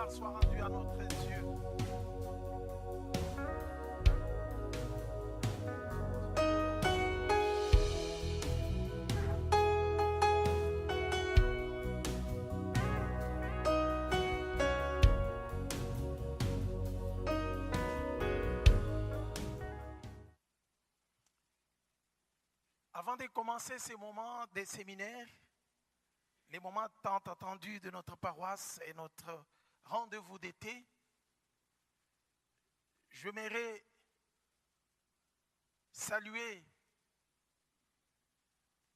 gloire soit rendue à notre Dieu. Avant de commencer ces moments des séminaires, les moments tant attendus de notre paroisse et notre rendez-vous d'été, j'aimerais saluer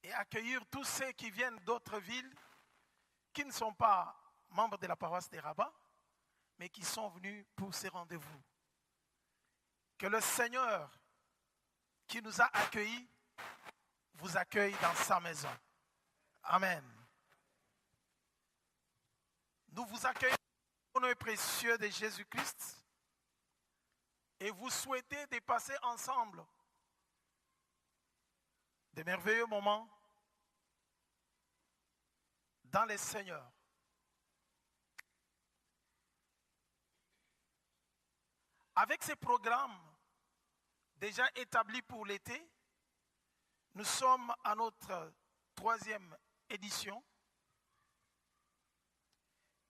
et accueillir tous ceux qui viennent d'autres villes, qui ne sont pas membres de la paroisse des Rabbats, mais qui sont venus pour ces rendez-vous. Que le Seigneur qui nous a accueillis vous accueille dans sa maison. Amen. Nous vous accueillons au nom précieux de Jésus-Christ et vous souhaitez de passer ensemble de merveilleux moments dans le Seigneur. Avec ces programmes déjà établis pour l'été, nous sommes à notre 3e édition.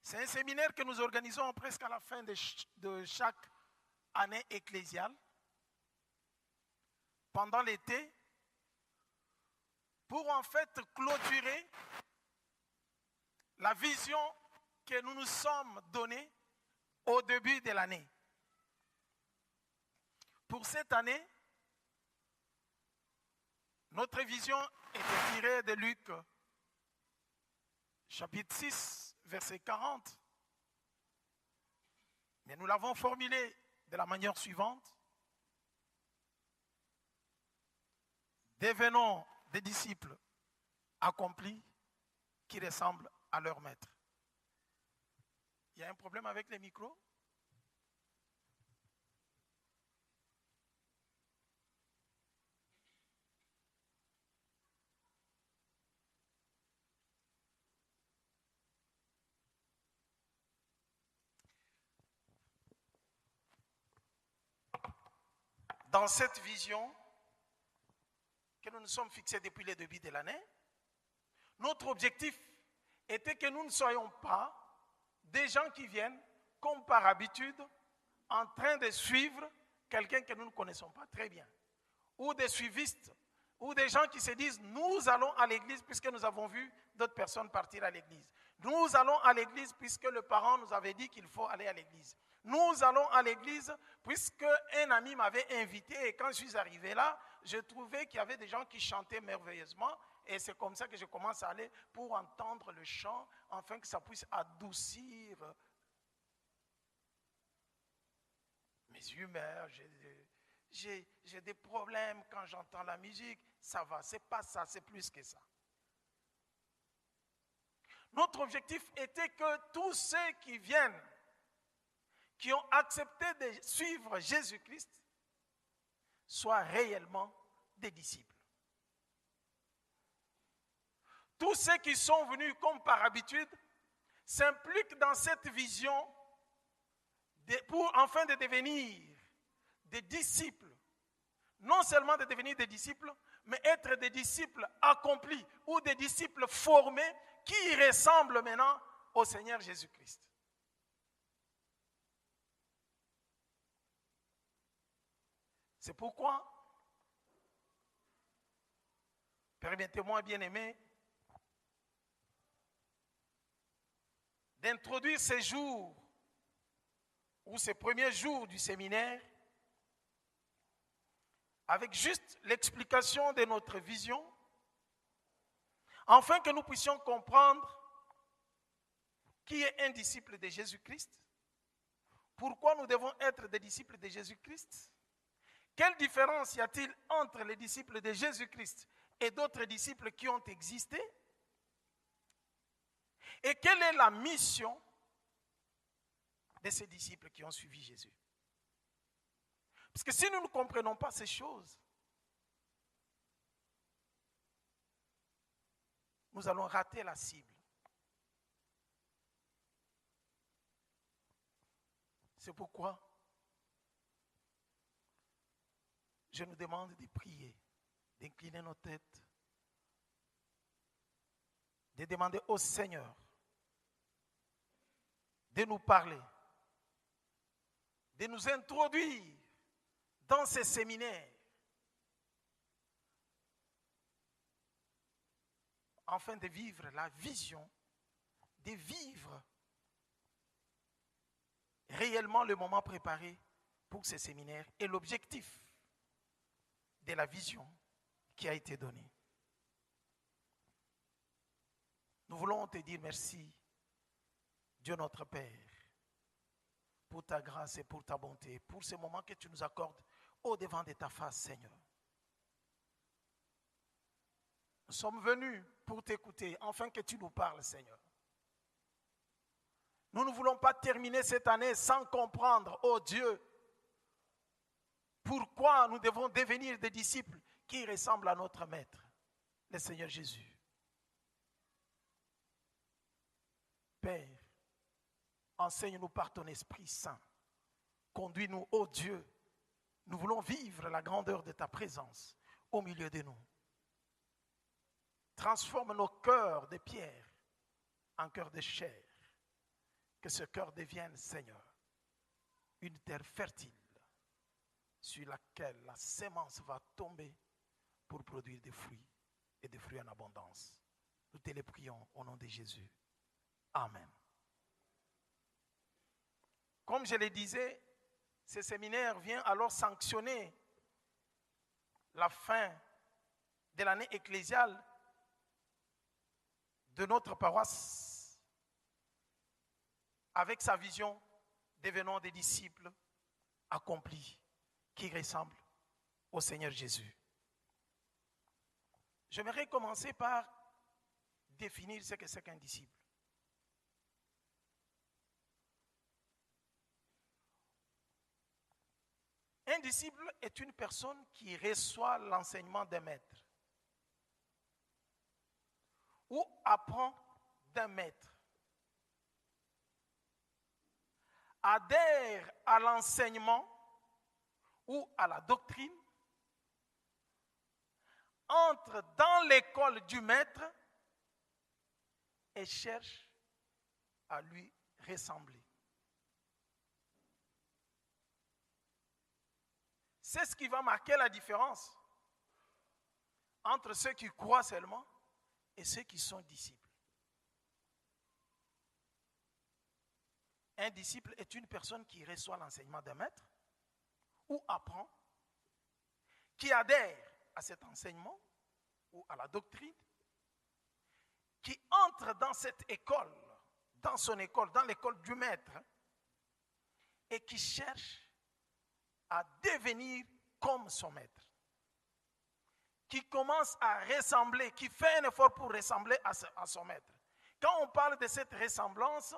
C'est un séminaire que nous organisons presque à la fin de chaque année ecclésiale, pendant l'été, pour en fait clôturer la vision que nous nous sommes donnée au début de l'année. Pour cette année, notre vision était tirée de Luc, chapitre 6, verset 40. Mais nous l'avons formulée de la manière suivante. Devenons des disciples accomplis qui ressemblent à leur maître. Il y a un problème avec les micros? Dans cette vision que nous nous sommes fixés depuis le début de l'année, notre objectif était que nous ne soyons pas des gens qui viennent, comme par habitude, en train de suivre quelqu'un que nous ne connaissons pas très bien, ou des suivistes, ou des gens qui se disent « nous allons à l'église puisque nous avons vu d'autres personnes partir à l'église. Nous allons à l'église puisque le parent nous avait dit qu'il faut aller à l'église. Nous allons à l'église puisque un ami m'avait invité et quand je suis arrivé là, je trouvais qu'il y avait des gens qui chantaient merveilleusement et c'est comme ça que je commence à aller pour entendre le chant afin que ça puisse adoucir mes humeurs. J'ai des problèmes quand j'entends la musique, ça va, c'est pas ça, c'est plus que ça. Notre objectif était que tous ceux qui viennent, qui ont accepté de suivre Jésus-Christ, soient réellement des disciples. Tous ceux qui sont venus comme par habitude s'impliquent dans cette vision afin de devenir des disciples. Non seulement de devenir des disciples, mais être des disciples accomplis ou des disciples formés qui ressemblent maintenant au Seigneur Jésus-Christ. C'est pourquoi, permettez-moi, bien-aimés, d'introduire ces jours ou ces premiers jours du séminaire avec juste l'explication de notre vision, afin que nous puissions comprendre qui est un disciple de Jésus-Christ, pourquoi nous devons être des disciples de Jésus-Christ, quelle différence y a-t-il entre les disciples de Jésus-Christ et d'autres disciples qui ont existé, et quelle est la mission de ces disciples qui ont suivi Jésus. Parce que si nous ne comprenons pas ces choses, nous allons rater la cible. C'est pourquoi je nous demande de prier, d'incliner nos têtes, de demander au Seigneur de nous parler, de nous introduire dans ces séminaires, afin de vivre la vision, de vivre réellement le moment préparé pour ces séminaires et l'objectif de la vision qui a été donnée. Nous voulons te dire merci, Dieu notre Père, pour ta grâce et pour ta bonté, pour ce moment que tu nous accordes au-devant de ta face, Seigneur. Nous sommes venus pour t'écouter, afin que tu nous parles, Seigneur. Nous ne voulons pas terminer cette année sans comprendre, oh Dieu, pourquoi nous devons devenir des disciples qui ressemblent à notre Maître, le Seigneur Jésus. Père, enseigne-nous par ton Esprit Saint. Conduis-nous, ô Dieu. Nous voulons vivre la grandeur de ta présence au milieu de nous. Transforme nos cœurs de pierre en cœurs de chair. Que ce cœur devienne, Seigneur, une terre fertile sur laquelle la sémence va tomber pour produire des fruits et des fruits en abondance. Nous te les prions au nom de Jésus. Amen. Comme je le disais, ce séminaire vient alors sanctionner la fin de l'année ecclésiale de notre paroisse avec sa vision devenant des disciples accomplis qui ressemblent au Seigneur Jésus. J'aimerais commencer par définir ce que c'est qu'un disciple. Un disciple est une personne qui reçoit l'enseignement d'un maître ou apprend d'un maître, adhère à l'enseignement ou à la doctrine, entre dans l'école du maître et cherche à lui ressembler. C'est ce qui va marquer la différence entre ceux qui croient seulement et ceux qui sont disciples. Un disciple est une personne qui reçoit l'enseignement d'un maître ou apprend, qui adhère à cet enseignement ou à la doctrine, qui entre dans cette école, dans son école, dans l'école du maître, et qui cherche à devenir comme son maître, qui commence à ressembler, qui fait un effort pour ressembler à son maître. Quand on parle de cette ressemblance,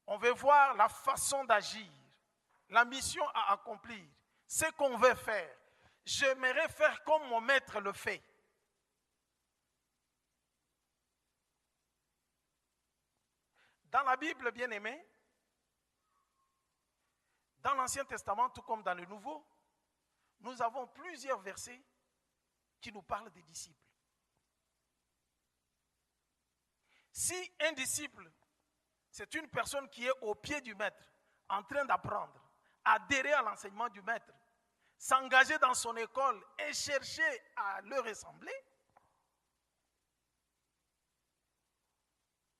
on veut voir la façon d'agir, la mission à accomplir, ce qu'on veut faire. J'aimerais faire comme mon maître le fait. Dans la Bible, bien aimée, dans l'Ancien Testament, tout comme dans le Nouveau, nous avons plusieurs versets qui nous parlent des disciples. Si un disciple, c'est une personne qui est au pied du maître, en train d'apprendre, adhérer à l'enseignement du maître, s'engager dans son école et chercher à le ressembler,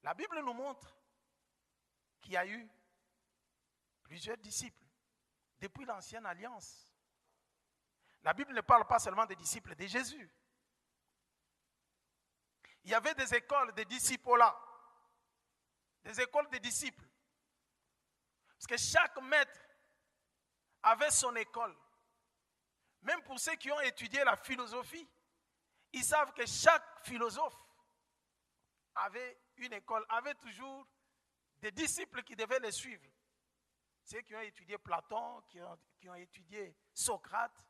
la Bible nous montre qu'il y a eu plusieurs disciples depuis l'Ancienne Alliance. La Bible ne parle pas seulement des disciples de Jésus. Il y avait des écoles de disciples-là, des écoles de disciples. Parce que chaque maître avait son école. Même pour ceux qui ont étudié la philosophie, ils savent que chaque philosophe avait une école, avait toujours des disciples qui devaient les suivre. Ceux qui ont étudié Platon, qui ont étudié Socrate,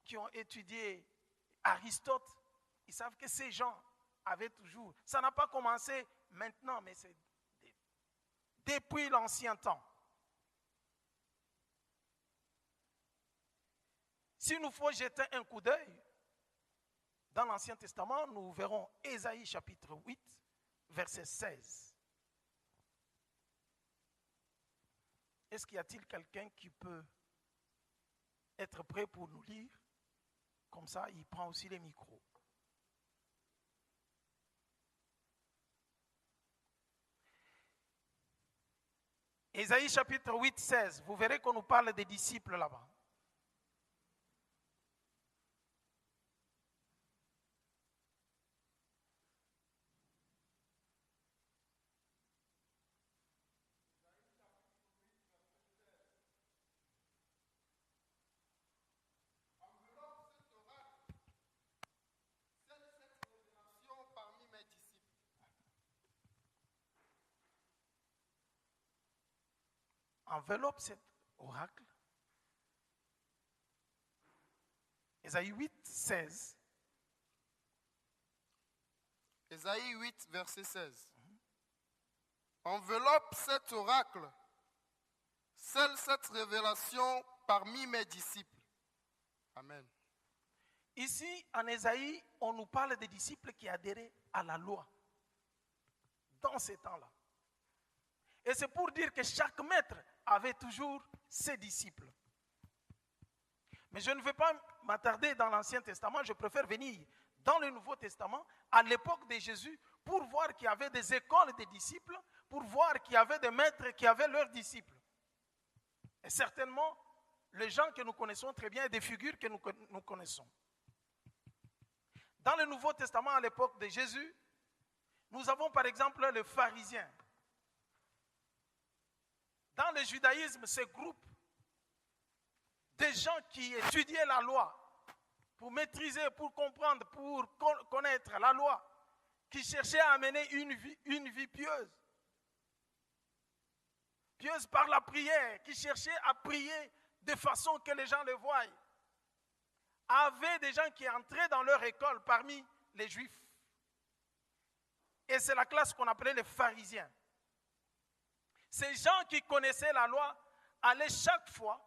qui ont étudié Aristote, ils savent que ces gens avaient toujours. Ça n'a pas commencé maintenant, mais c'est depuis l'ancien temps. S'il nous faut jeter un coup d'œil, dans l'Ancien Testament, nous verrons Ésaïe chapitre 8, verset 16. Est-ce qu'il y a-t-il quelqu'un qui peut être prêt pour nous lire? Comme ça, il prend aussi les micros. Ésaïe chapitre 8, 16. Vous verrez qu'on nous parle des disciples là-bas. Enveloppe cet oracle. Ésaïe 8, 16. Ésaïe 8, verset 16. Enveloppe cet oracle, scelle cette révélation parmi mes disciples. Amen. Ici, en Ésaïe, on nous parle des disciples qui adhéraient à la loi dans ces temps-là. Et c'est pour dire que chaque maître avait toujours ses disciples. Mais je ne vais pas m'attarder dans l'Ancien Testament, je préfère venir dans le Nouveau Testament, à l'époque de Jésus, pour voir qu'il y avait des écoles des disciples, pour voir qu'il y avait des maîtres qui avaient leurs disciples. Et certainement, les gens que nous connaissons très bien et des figures que nous connaissons. Dans le Nouveau Testament, à l'époque de Jésus, nous avons par exemple les pharisiens. Dans le judaïsme, ce groupe des gens qui étudiaient la loi pour maîtriser, pour comprendre, pour connaître la loi, qui cherchaient à mener une vie pieuse. Pieuse par la prière, qui cherchaient à prier de façon que les gens le voient. Avaient des gens qui entraient dans leur école parmi les Juifs. Et c'est la classe qu'on appelait les pharisiens. Ces gens qui connaissaient la loi allaient chaque fois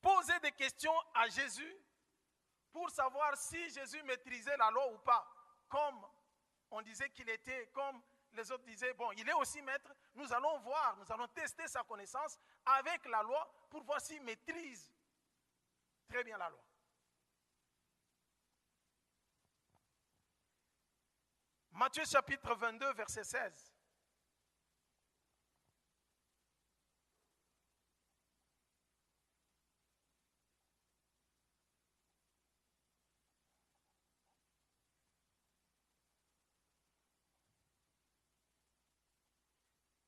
poser des questions à Jésus pour savoir si Jésus maîtrisait la loi ou pas. Comme on disait qu'il était, comme les autres disaient, bon, il est aussi maître, nous allons voir, nous allons tester sa connaissance avec la loi pour voir s'il maîtrise très bien la loi. Matthieu chapitre 22, verset 16.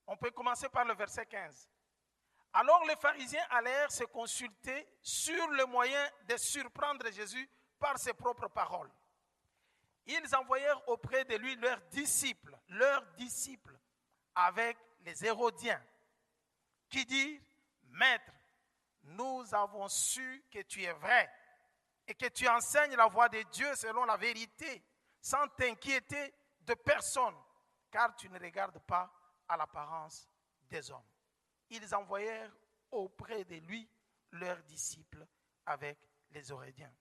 On peut commencer par le verset 15. Alors les pharisiens allèrent se consulter sur le moyen de surprendre Jésus par ses propres paroles. Ils envoyèrent auprès de lui leurs disciples, avec les Hérodiens, qui dirent, Maître, nous avons su que tu es vrai et que tu enseignes la voie de Dieu selon la vérité, sans t'inquiéter de personne, car tu ne regardes pas à l'apparence des hommes. Ils envoyèrent auprès de lui leurs disciples avec les Hérodiens,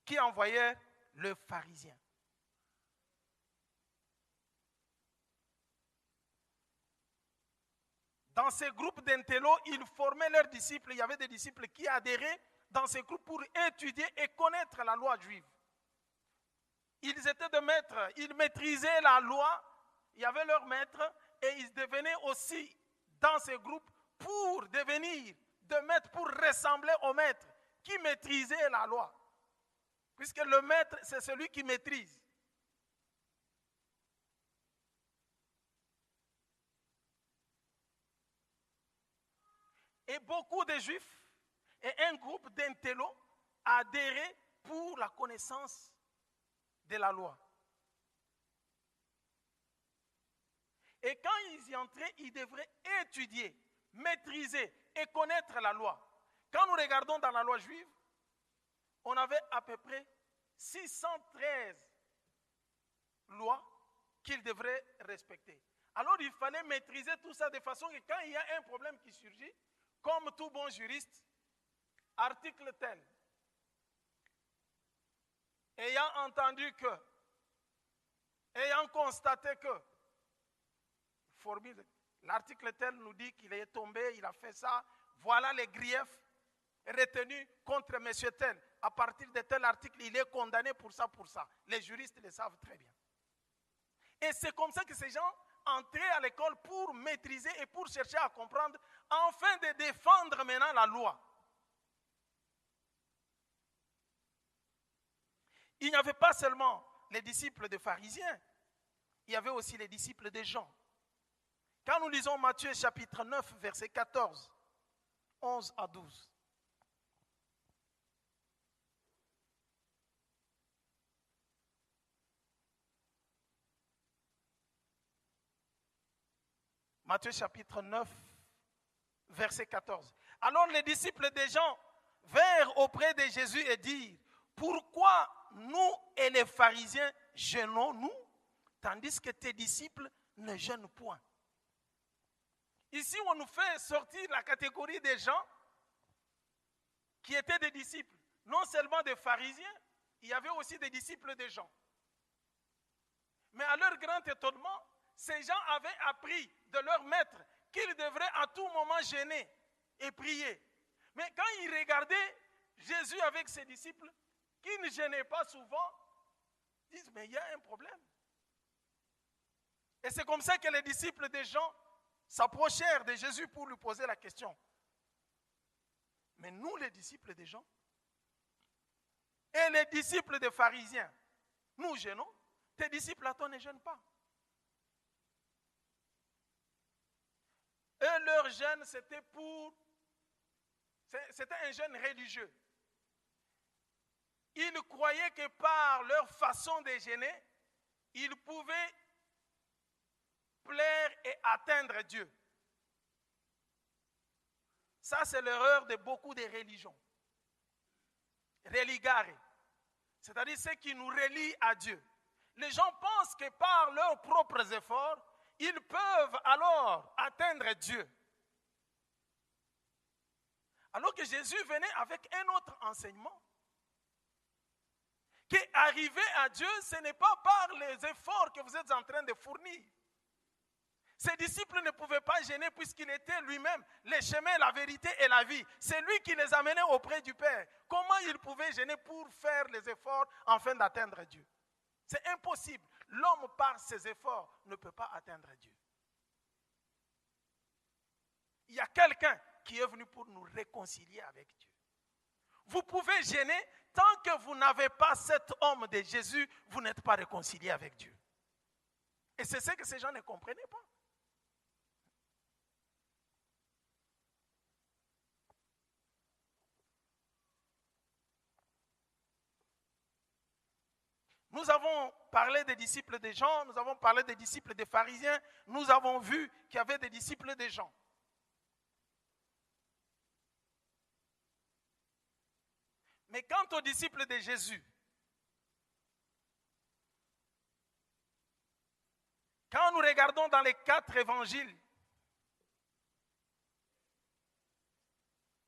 qui envoyèrent le pharisien. Dans ces groupes d'intello, ils formaient leurs disciples. Il y avait des disciples qui adhéraient dans ces groupes pour étudier et connaître la loi juive. Ils étaient des maîtres, ils maîtrisaient la loi, il y avait leurs maîtres et ils devenaient aussi dans ces groupes pour devenir des maîtres, pour ressembler aux maîtres qui maîtrisaient la loi. Puisque le maître, c'est celui qui maîtrise. Et beaucoup de juifs et un groupe d'intellos adhéraient pour la connaissance de la loi. Et quand ils y entraient, ils devraient étudier, maîtriser et connaître la loi. Quand nous regardons dans la loi juive, on avait à peu près 613 lois qu'ils devraient respecter. Alors il fallait maîtriser tout ça de façon que quand il y a un problème qui surgit, comme tout bon juriste, article tel, ayant entendu que, ayant constaté que, l'article tel nous dit qu'il est tombé, il a fait ça, voilà les griefs retenus contre monsieur tel. À partir de tel article, il est condamné pour ça, pour ça. Les juristes le savent très bien. Et c'est comme ça que ces gens entraient à l'école pour maîtriser et pour chercher à comprendre, afin de défendre maintenant la loi. Il n'y avait pas seulement les disciples des pharisiens, il y avait aussi les disciples des Jean. Quand nous lisons Matthieu chapitre 9, verset 14, 11 à 12. Matthieu chapitre 9, verset 14. Alors les disciples des Jean vinrent auprès de Jésus et dirent, pourquoi nous et les pharisiens jeûnons-nous, tandis que tes disciples ne jeûnent point? Ici, on nous fait sortir la catégorie des gens qui étaient des disciples. Non seulement des pharisiens, il y avait aussi des disciples des gens. Mais à leur grand étonnement, ces gens avaient appris de leur maître qu'ils devraient à tout moment jeûner et prier. Mais quand ils regardaient Jésus avec ses disciples, qui ne jeûnaient pas souvent, ils disent, mais il y a un problème. Et c'est comme ça que les disciples des gens s'approchèrent de Jésus pour lui poser la question. Mais nous, les disciples des gens, et les disciples des pharisiens, nous jeûnons, tes disciples à toi ne jeûnent pas. Et leur jeûne, c'était un jeûne religieux. Ils croyaient que par leur façon de jeûner, ils pouvaient plaire et atteindre Dieu. Ça, c'est l'erreur de beaucoup de religions. Religare, c'est-à-dire ceux qui nous relient à Dieu. Les gens pensent que par leurs propres efforts, ils peuvent alors atteindre Dieu. Alors que Jésus venait avec un autre enseignement. Qu'arriver à Dieu, ce n'est pas par les efforts que vous êtes en train de fournir. Ses disciples ne pouvaient pas jeûner puisqu'il était lui-même le chemin, la vérité et la vie. C'est lui qui les amenait auprès du Père. Comment ils pouvaient jeûner pour faire les efforts afin d'atteindre Dieu? C'est impossible. L'homme, par ses efforts, ne peut pas atteindre Dieu. Il y a quelqu'un qui est venu pour nous réconcilier avec Dieu. Vous pouvez jeûner tant que vous n'avez pas cet homme de Jésus, vous n'êtes pas réconcilié avec Dieu. Et c'est ce que ces gens ne comprenaient pas. Nous avons parlé des disciples des Jean, nous avons parlé des disciples des pharisiens, nous avons vu qu'il y avait des disciples des Jean. Mais quant aux disciples de Jésus, quand nous regardons dans les 4 évangiles,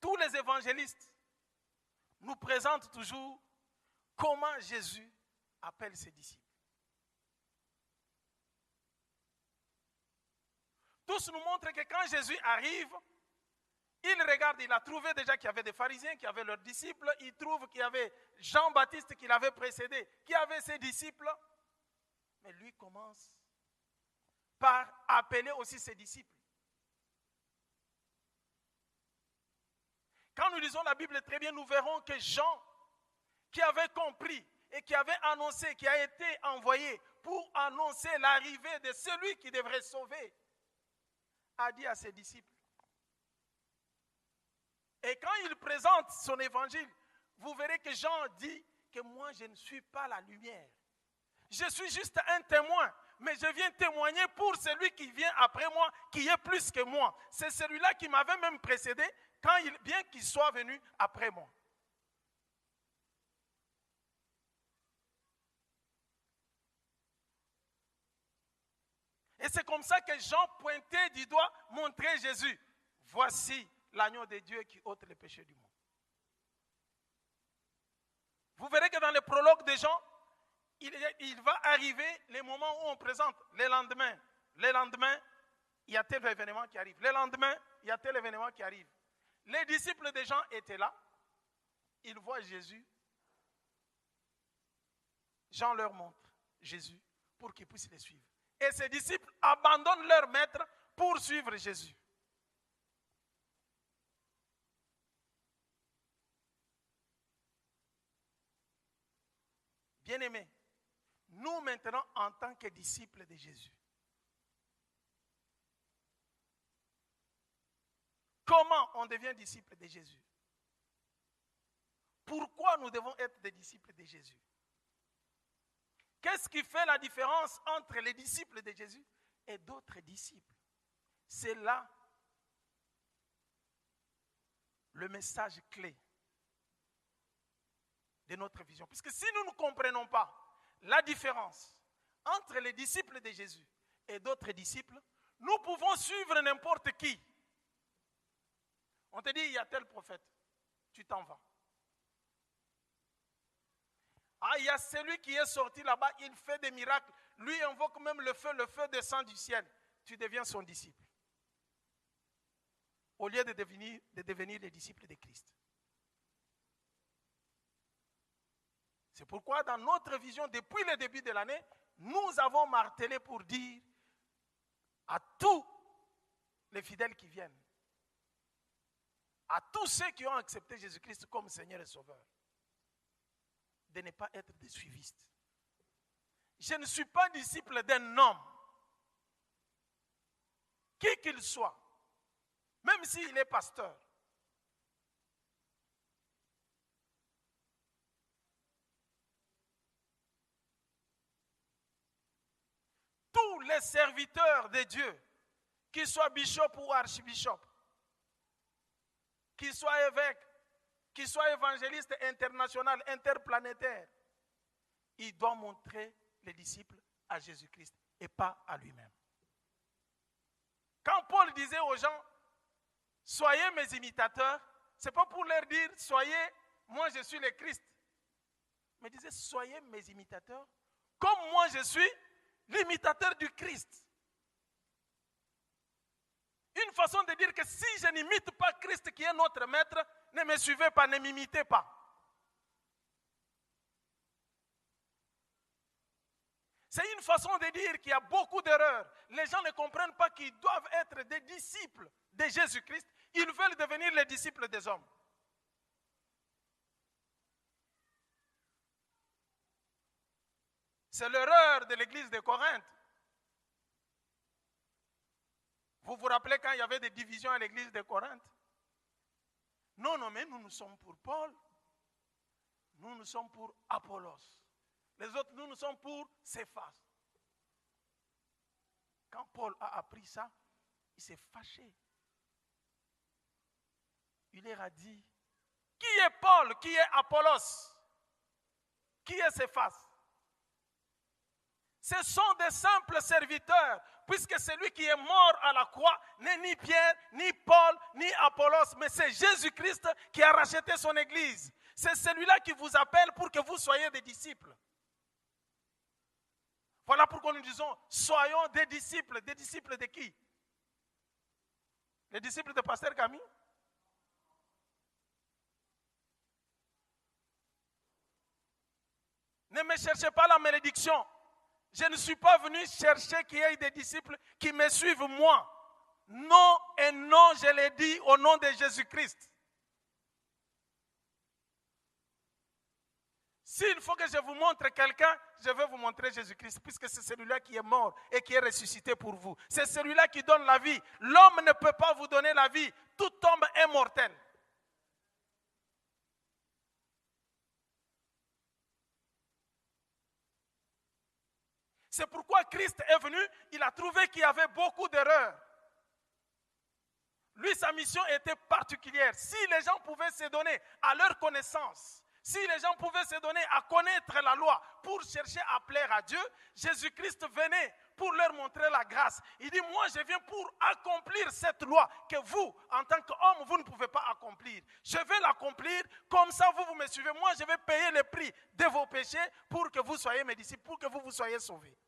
tous les évangélistes nous présentent toujours comment Jésus appelle ses disciples. Tous nous montrent que quand Jésus arrive, il regarde, il a trouvé déjà qu'il y avait des pharisiens, qui avaient leurs disciples, il trouve qu'il y avait Jean-Baptiste qui l'avait précédé, qui avait ses disciples, mais lui commence par appeler aussi ses disciples. Quand nous lisons la Bible très bien, nous verrons que Jean, qui avait compris et qui avait annoncé, qui a été envoyé pour annoncer l'arrivée de celui qui devrait sauver, a dit à ses disciples. Et quand il présente son évangile, vous verrez que Jean dit que moi je ne suis pas la lumière. Je suis juste un témoin, mais je viens témoigner pour celui qui vient après moi, qui est plus que moi. C'est celui-là qui m'avait même précédé, bien qu'il soit venu après moi. Et c'est comme ça que Jean pointait du doigt, montrait Jésus. Voici l'agneau de Dieu qui ôte les péchés du monde. Vous verrez que dans le prologue de de gens, il va arriver les moments où on présente les lendemains. Les lendemains, il y a tel événement qui arrive. Les lendemains, il y a tel événement qui arrive. Les disciples des gens étaient là. Ils voient Jésus. Jean leur montre Jésus pour qu'ils puissent les suivre. Et ces disciples abandonnent leur maître pour suivre Jésus. Bien-aimés, nous maintenant en tant que disciples de Jésus, comment on devient disciple de Jésus? Pourquoi nous devons être des disciples de Jésus? Qu'est-ce qui fait la différence entre les disciples de Jésus et d'autres disciples? C'est là le message clé de notre vision. Puisque si nous ne comprenons pas la différence entre les disciples de Jésus et d'autres disciples, nous pouvons suivre n'importe qui. On te dit, il y a tel prophète, tu t'en vas. Ah, il y a celui qui est sorti là-bas, il fait des miracles. Lui invoque même le feu descend du ciel. Tu deviens son disciple. Au lieu de devenir les disciples de Christ. C'est pourquoi dans notre vision, depuis le début de l'année, nous avons martelé pour dire à tous les fidèles qui viennent, à tous ceux qui ont accepté Jésus-Christ comme Seigneur et Sauveur, de ne pas être des suivistes. Je ne suis pas disciple d'un homme, qui qu'il soit, même s'il est pasteur. Tous les serviteurs de Dieu, qu'ils soient bishop ou archibishop, qu'ils soient évêques, qu'ils soient évangélistes internationaux, interplanétaires, il doit montrer les disciples à Jésus-Christ et pas à lui-même. Quand Paul disait aux gens, soyez mes imitateurs, ce n'est pas pour leur dire, soyez, moi je suis le Christ. Mais il disait, soyez mes imitateurs, comme moi je suis l'imitateur du Christ. Une façon de dire que si je n'imite pas Christ qui est notre maître, ne me suivez pas, ne m'imitez pas. C'est une façon de dire qu'il y a beaucoup d'erreurs. Les gens ne comprennent pas qu'ils doivent être des disciples de Jésus-Christ. Ils veulent devenir les disciples des hommes. C'est l'erreur de l'église de Corinthe. Vous vous rappelez quand il y avait des divisions à l'église de Corinthe? Non, mais nous sommes pour Paul. Nous sommes pour Apollos. Les autres, nous sommes pour Céphas. Quand Paul a appris ça, il s'est fâché. Il leur a dit, qui est Paul, qui est Apollos? Qui est Céphas? Ce sont des simples serviteurs, puisque celui qui est mort à la croix n'est ni Pierre, ni Paul, ni Apollos, mais c'est Jésus-Christ qui a racheté son église. C'est celui-là qui vous appelle pour que vous soyez des disciples. Voilà pourquoi nous disons, soyons des disciples. Des disciples de qui? Les disciples de Pasteur Camille? Ne me cherchez pas la malédiction. Je ne suis pas venu chercher qu'il y ait des disciples qui me suivent moi. Non et non, je l'ai dit au nom de Jésus-Christ. S'il faut que je vous montre quelqu'un, je vais vous montrer Jésus-Christ, puisque c'est celui-là qui est mort et qui est ressuscité pour vous. C'est celui-là qui donne la vie. L'homme ne peut pas vous donner la vie. Tout homme est mortel. C'est pourquoi Christ est venu, il a trouvé qu'il y avait beaucoup d'erreurs. Lui, sa mission était particulière. Si les gens pouvaient se donner à leur connaissance, si les gens pouvaient se donner à connaître la loi pour chercher à plaire à Dieu, Jésus-Christ venait pour leur montrer la grâce. Il dit, moi je viens pour accomplir cette loi que vous, en tant qu'homme, vous ne pouvez pas accomplir. Je vais l'accomplir, comme ça vous me suivez. Moi je vais payer le prix de vos péchés pour que vous soyez mes disciples, pour que vous soyez sauvés.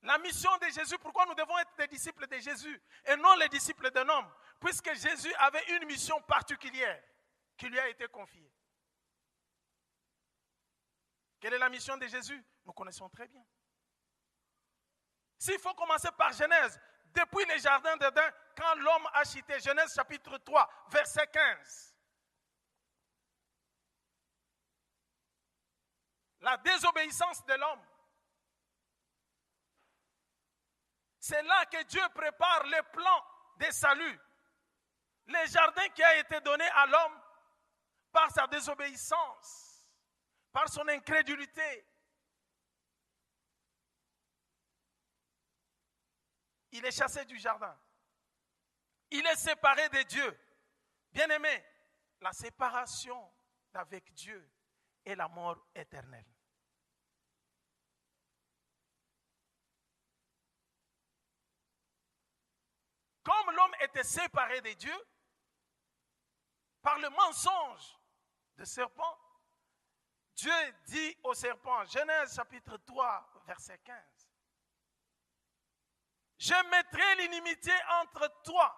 La mission de Jésus, pourquoi nous devons être des disciples de Jésus et non les disciples d'un homme? Puisque Jésus avait une mission particulière qui lui a été confiée. Quelle est la mission de Jésus? Nous connaissons très bien. S'il faut commencer par Genèse, depuis les jardins d'Éden, quand l'homme a chuté, Genèse chapitre 3, verset 15. La désobéissance de l'homme. C'est là que Dieu prépare le plan de salut. Le jardin qui a été donné à l'homme par sa désobéissance, par son incrédulité. Il est chassé du jardin. Il est séparé de Dieu. Bien-aimé, la séparation avec Dieu est la mort éternelle. Comme l'homme était séparé de Dieu, par le mensonge de serpent, Dieu dit au serpent, Genèse chapitre 3, verset 15, « Je mettrai l'inimitié entre toi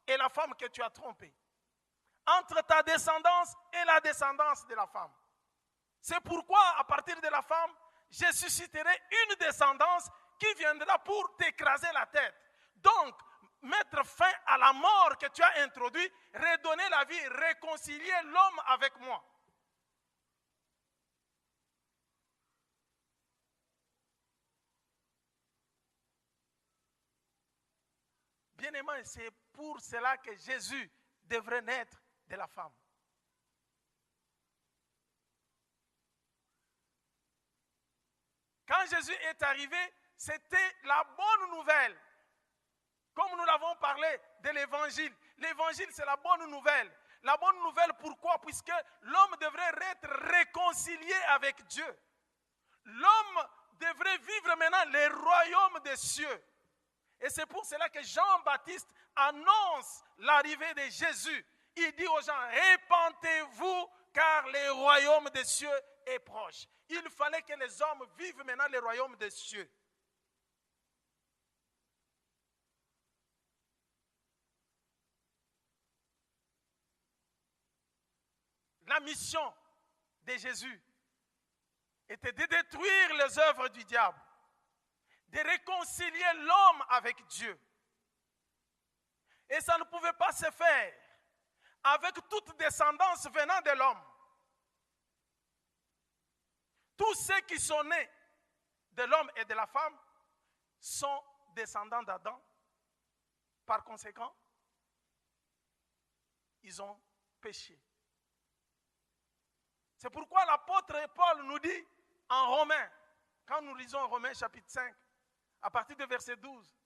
et la femme que tu as trompée, entre ta descendance et la descendance de la femme. C'est pourquoi, à partir de la femme, je susciterai une descendance qui viendra pour t'écraser la tête. Donc, mettre fin à la mort que tu as introduite, redonner la vie, réconcilier l'homme avec moi. » Bien-aimé, c'est pour cela que Jésus devrait naître de la femme. Quand Jésus est arrivé, c'était la bonne nouvelle. Comme nous l'avons parlé de l'évangile. L'évangile, c'est la bonne nouvelle. La bonne nouvelle, pourquoi? Puisque l'homme devrait être réconcilié avec Dieu. L'homme devrait vivre maintenant le royaume des cieux. Et c'est pour cela que Jean-Baptiste annonce l'arrivée de Jésus. Il dit aux gens, répentez-vous car le royaume des cieux est proche. Il fallait que les hommes vivent maintenant le royaume des cieux. La mission de Jésus était de détruire les œuvres du diable, de réconcilier l'homme avec Dieu. Et ça ne pouvait pas se faire avec toute descendance venant de l'homme. Tous ceux qui sont nés de l'homme et de la femme sont descendants d'Adam. Par conséquent, ils ont péché. C'est pourquoi l'apôtre Paul nous dit en Romains, quand nous lisons Romains chapitre 5, à partir du verset 12,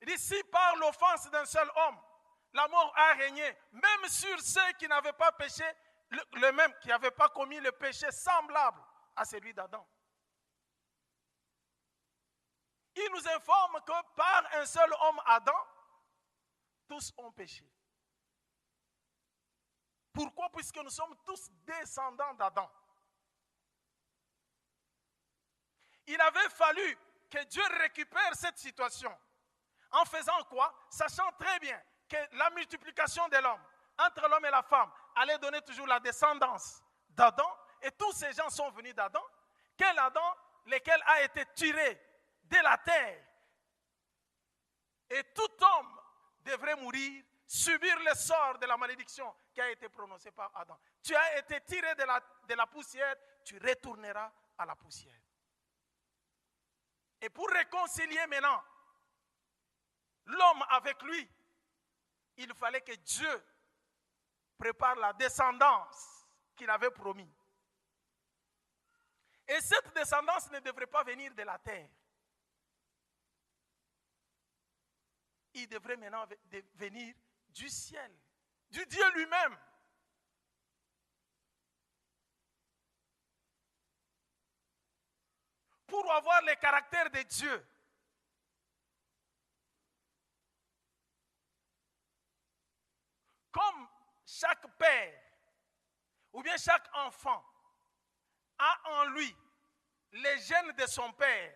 il dit, si par l'offense d'un seul homme, la mort a régné, même sur ceux qui n'avaient pas péché, le même, qui n'avaient pas commis le péché semblable à celui d'Adam. Il nous informe que par un seul homme, Adam, tous ont péché. Pourquoi? Puisque nous sommes tous descendants d'Adam. Il avait fallu que Dieu récupère cette situation. En faisant quoi? Sachant très bien que la multiplication de l'homme, entre l'homme et la femme, allait donner toujours la descendance d'Adam. Et tous ces gens sont venus d'Adam. Quel Adam? Lequel a été tiré de la terre. Et tout homme devrait mourir, subir le sort de la malédiction qui a été prononcée par Adam. Tu as été tiré de la poussière, tu retourneras à la poussière. Et pour réconcilier maintenant l'homme avec lui, il fallait que Dieu prépare la descendance qu'il avait promis. Et cette descendance ne devrait pas venir de la terre. Il devrait maintenant venir du ciel, du Dieu lui-même. Pour avoir le caractère de Dieu. Comme chaque père ou bien chaque enfant a en lui les gènes de son père,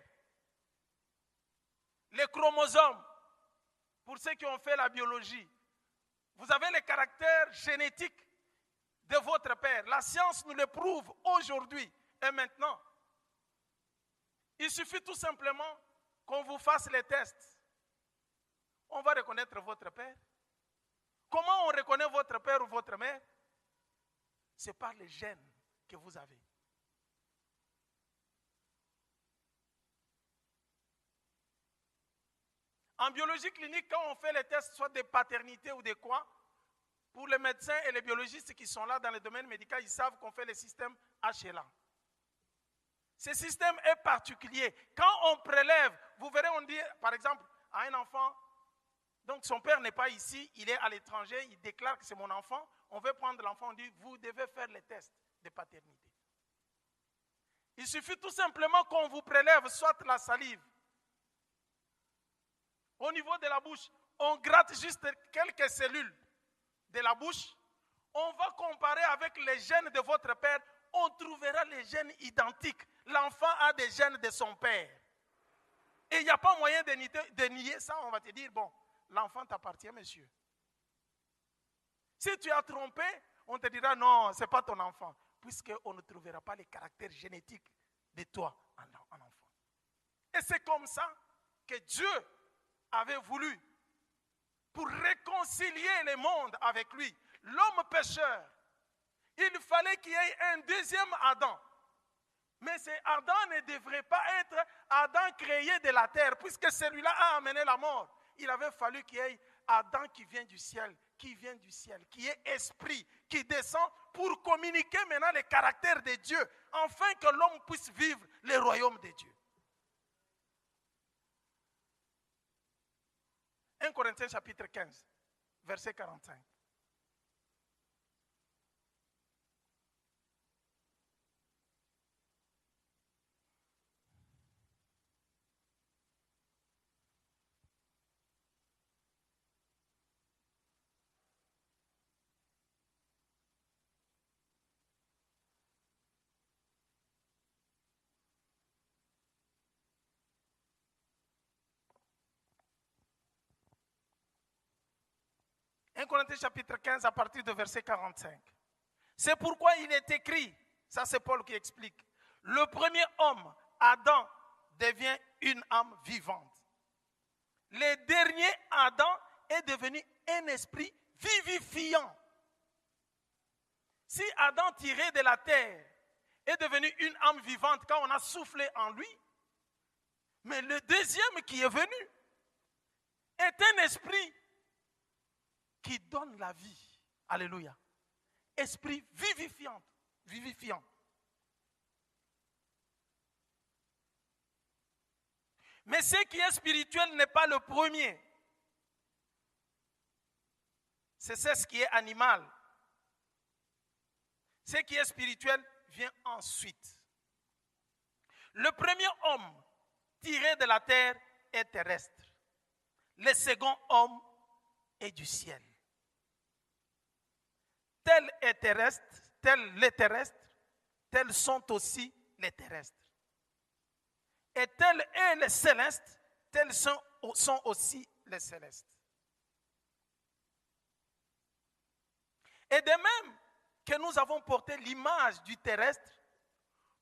les chromosomes, pour ceux qui ont fait la biologie, vous avez le caractère génétique de votre père. La science nous le prouve aujourd'hui et maintenant. Il suffit tout simplement qu'on vous fasse les tests. On va reconnaître votre père. Comment on reconnaît votre père ou votre mère? C'est par les gènes que vous avez. En biologie clinique, quand on fait les tests, soit de paternité ou de quoi, pour les médecins et les biologistes qui sont là dans le domaine médical, ils savent qu'on fait le système HLA. Ce système est particulier. Quand on prélève, vous verrez, on dit, par exemple, à un enfant, donc son père n'est pas ici, il est à l'étranger, il déclare que c'est mon enfant, on veut prendre l'enfant, on dit, vous devez faire les tests de paternité. Il suffit tout simplement qu'on vous prélève, soit la salive, au niveau de la bouche, on gratte juste quelques cellules de la bouche, on va comparer avec les gènes de votre père, on trouvera les gènes identiques. L'enfant a des gènes de son père. Et il n'y a pas moyen de nier ça, on va te dire, bon, l'enfant t'appartient, monsieur. Si tu as trompé, on te dira, non, ce n'est pas ton enfant, puisqu'on ne trouvera pas les caractères génétiques de toi en enfant. Et c'est comme ça que Dieu avait voulu, pour réconcilier le monde avec lui, l'homme pécheur, il fallait qu'il y ait un deuxième Adam. Mais ce Adam ne devrait pas être Adam créé de la terre, puisque celui-là a amené la mort. Il avait fallu qu'il y ait Adam qui vient du ciel, qui est esprit, qui descend pour communiquer maintenant le caractère de Dieu, afin que l'homme puisse vivre le royaume de Dieu. 1 Corinthiens chapitre 15, verset 45. « 1 Corinthiens chapitre 15 à partir de verset 45. C'est pourquoi il est écrit, ça c'est Paul qui explique, le premier homme, Adam, devient une âme vivante. Le dernier Adam est devenu un esprit vivifiant. Si Adam tiré de la terre est devenu une âme vivante quand on a soufflé en lui, mais le deuxième qui est venu est un esprit qui donne la vie. Alléluia. Esprit vivifiant. Mais ce qui est spirituel n'est pas le premier. C'est ce qui est animal. Ce qui est spirituel vient ensuite. Le premier homme tiré de la terre est terrestre. Le second homme est du ciel. Tel est terrestre, tel les terrestres, tels sont aussi les terrestres. Et tel est les célestes, tels sont aussi les célestes. Et de même que nous avons porté l'image du terrestre,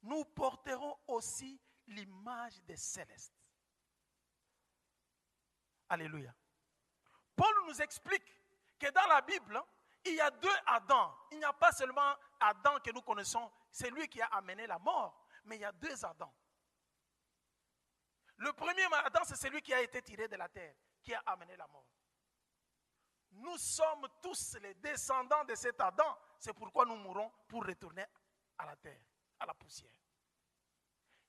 nous porterons aussi l'image des célestes. Alléluia. Paul nous explique que dans la Bible, il y a deux Adams. Il n'y a pas seulement Adam que nous connaissons, c'est lui qui a amené la mort, mais il y a deux Adams. Le premier Adam, c'est celui qui a été tiré de la terre, qui a amené la mort. Nous sommes tous les descendants de cet Adam, c'est pourquoi nous mourrons pour retourner à la terre, à la poussière.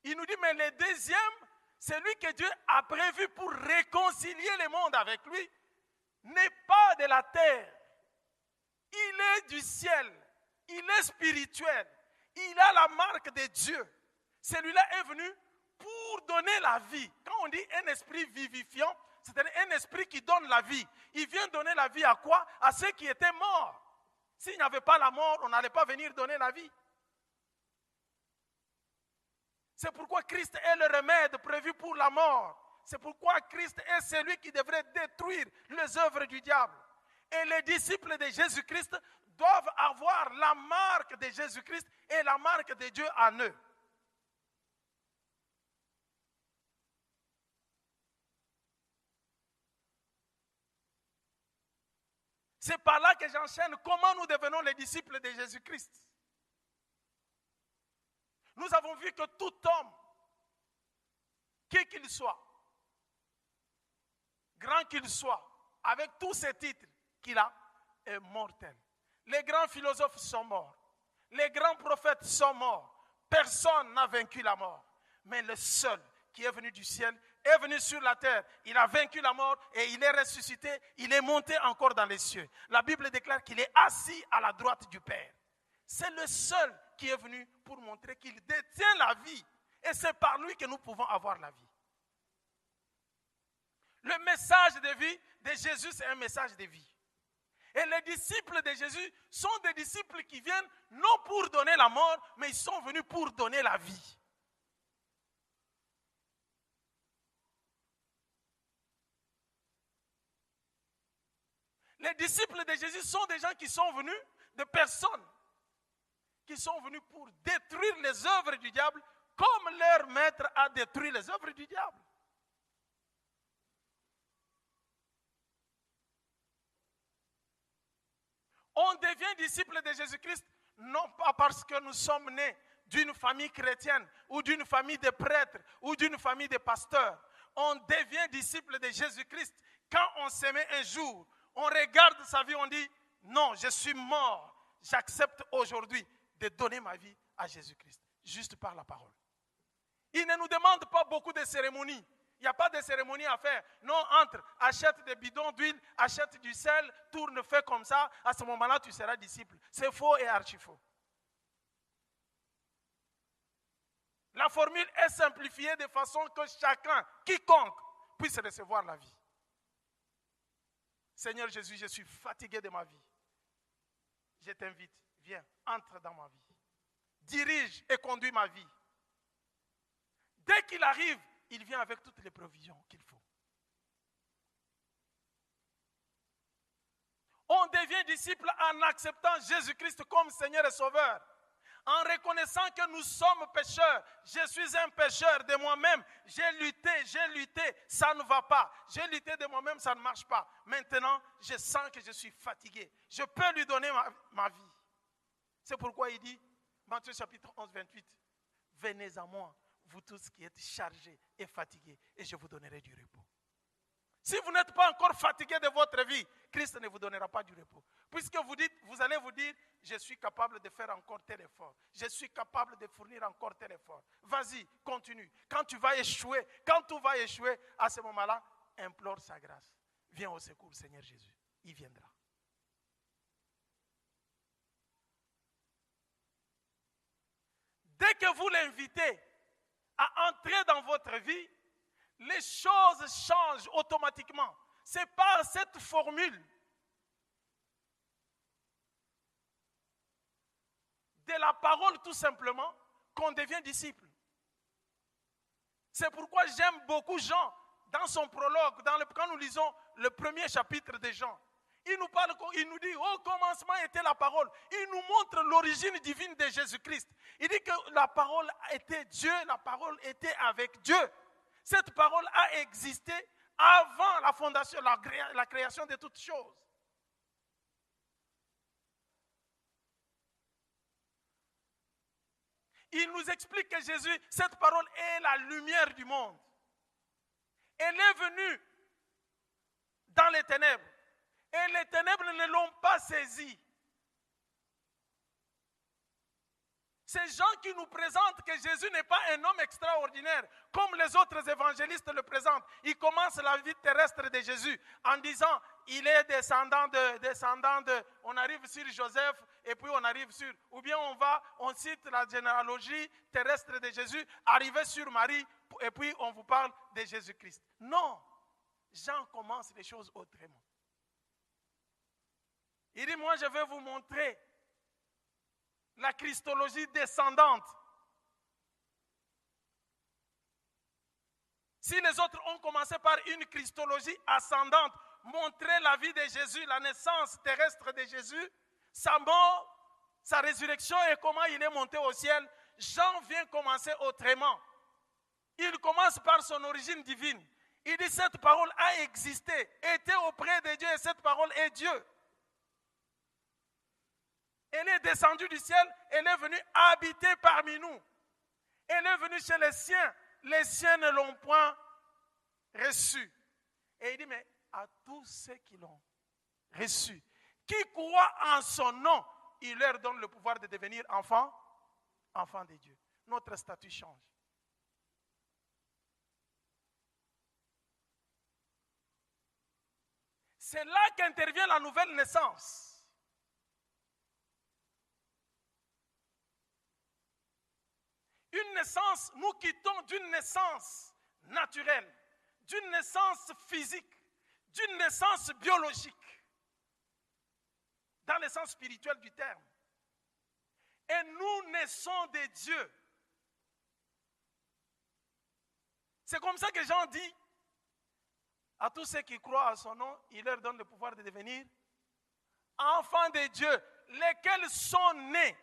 Il nous dit, mais le deuxième, celui que Dieu a prévu pour réconcilier le monde avec lui, n'est pas de la terre. est du ciel, il est spirituel, il a la marque de Dieu. Celui-là est venu pour donner la vie. Quand on dit un esprit vivifiant, c'est-à-dire un esprit qui donne la vie. Il vient donner la vie à quoi? À ceux qui étaient morts. S'il n'y avait pas la mort, on n'allait pas venir donner la vie. C'est pourquoi Christ est le remède prévu pour la mort. C'est pourquoi Christ est celui qui devrait détruire les œuvres du diable. Et les disciples de Jésus-Christ doivent avoir la marque de Jésus-Christ et la marque de Dieu en eux. C'est par là que j'enchaîne comment nous devenons les disciples de Jésus-Christ. Nous avons vu que tout homme, qui qu'il soit, grand qu'il soit, avec tous ces titres qu'il a, est mortel. Les grands philosophes sont morts. Les grands prophètes sont morts. Personne n'a vaincu la mort. Mais le seul qui est venu du ciel est venu sur la terre. Il a vaincu la mort et il est ressuscité. Il est monté encore dans les cieux. La Bible déclare qu'il est assis à la droite du Père. C'est le seul qui est venu pour montrer qu'il détient la vie. Et c'est par lui que nous pouvons avoir la vie. Le message de vie de Jésus, c'est un message de vie. Et les disciples de Jésus sont des disciples qui viennent non pour donner la mort, mais ils sont venus pour donner la vie. Les disciples de Jésus sont des gens qui sont venus, des personnes qui sont venus pour détruire les œuvres du diable comme leur maître a détruit les œuvres du diable. On devient disciple de Jésus-Christ non pas parce que nous sommes nés d'une famille chrétienne ou d'une famille de prêtres ou d'une famille de pasteurs. On devient disciple de Jésus-Christ quand on s'aimait un jour. On regarde sa vie, on dit non, je suis mort. J'accepte aujourd'hui de donner ma vie à Jésus-Christ, juste par la parole. Il ne nous demande pas beaucoup de cérémonies. Il n'y a pas de cérémonie à faire. Non, entre, achète des bidons d'huile, achète du sel, tourne, fais comme ça. À ce moment-là, tu seras disciple. C'est faux et archi-faux. La formule est simplifiée de façon que chacun, quiconque, puisse recevoir la vie. Seigneur Jésus, je suis fatigué de ma vie. Je t'invite, viens, entre dans ma vie. Dirige et conduis ma vie. Dès qu'il arrive, il vient avec toutes les provisions qu'il faut. On devient disciple en acceptant Jésus-Christ comme Seigneur et Sauveur. En reconnaissant que nous sommes pécheurs. Je suis un pécheur de moi-même. J'ai lutté, ça ne va pas. J'ai lutté de moi-même, ça ne marche pas. Maintenant, je sens que je suis fatigué. Je peux lui donner ma vie. C'est pourquoi il dit, Matthieu chapitre 11, 28, « Venez à moi, vous tous qui êtes chargés et fatigués, et je vous donnerai du repos. » Si vous n'êtes pas encore fatigué de votre vie, Christ ne vous donnera pas du repos. Puisque vous allez vous dire, je suis capable de faire encore tel effort. Je suis capable de fournir encore tel effort. Vas-y, continue. Quand tu vas échouer, quand tout va échouer, à ce moment-là, implore sa grâce. Viens au secours, Seigneur Jésus. Il viendra. Dès que vous l'invitez à entrer dans votre vie, les choses changent automatiquement. C'est par cette formule de la parole tout simplement qu'on devient disciple. C'est pourquoi j'aime beaucoup Jean dans son prologue, quand nous lisons le premier chapitre de Jean. Il nous dit, au commencement était la parole. Il nous montre l'origine divine de Jésus-Christ. Il dit que la parole était Dieu, la parole était avec Dieu. Cette parole a existé avant la fondation, la création de toutes choses. Il nous explique que Jésus, cette parole est la lumière du monde. Elle est venue dans les ténèbres. Et les ténèbres ne l'ont pas saisie. Ces gens qui nous présentent que Jésus n'est pas un homme extraordinaire, comme les autres évangélistes le présentent. Ils commencent la vie terrestre de Jésus en disant, il est descendant de, on arrive sur Joseph et puis on arrive sur, ou bien on cite la généalogie terrestre de Jésus, arrivé sur Marie, et puis on vous parle de Jésus-Christ. Non, Jean commence les choses autrement. Il dit, moi je vais vous montrer la christologie descendante. Si les autres ont commencé par une christologie ascendante, montrer la vie de Jésus, la naissance terrestre de Jésus, sa mort, sa résurrection et comment il est monté au ciel, Jean vient commencer autrement. Il commence par son origine divine. Il dit, cette parole a existé, était auprès de Dieu et cette parole est Dieu. Elle est descendue du ciel, elle est venue habiter parmi nous. Elle est venue chez les siens ne l'ont point reçue. Et il dit, mais à tous ceux qui l'ont reçue, qui croient en son nom, il leur donne le pouvoir de devenir enfants de Dieu. Notre statut change. C'est là qu'intervient la nouvelle naissance. Une naissance, nous quittons d'une naissance naturelle, d'une naissance physique, d'une naissance biologique, dans le sens spirituel du terme. Et nous naissons de Dieu. C'est comme ça que Jean dit à tous ceux qui croient à son nom, il leur donne le pouvoir de devenir enfants de Dieu, lesquels sont nés.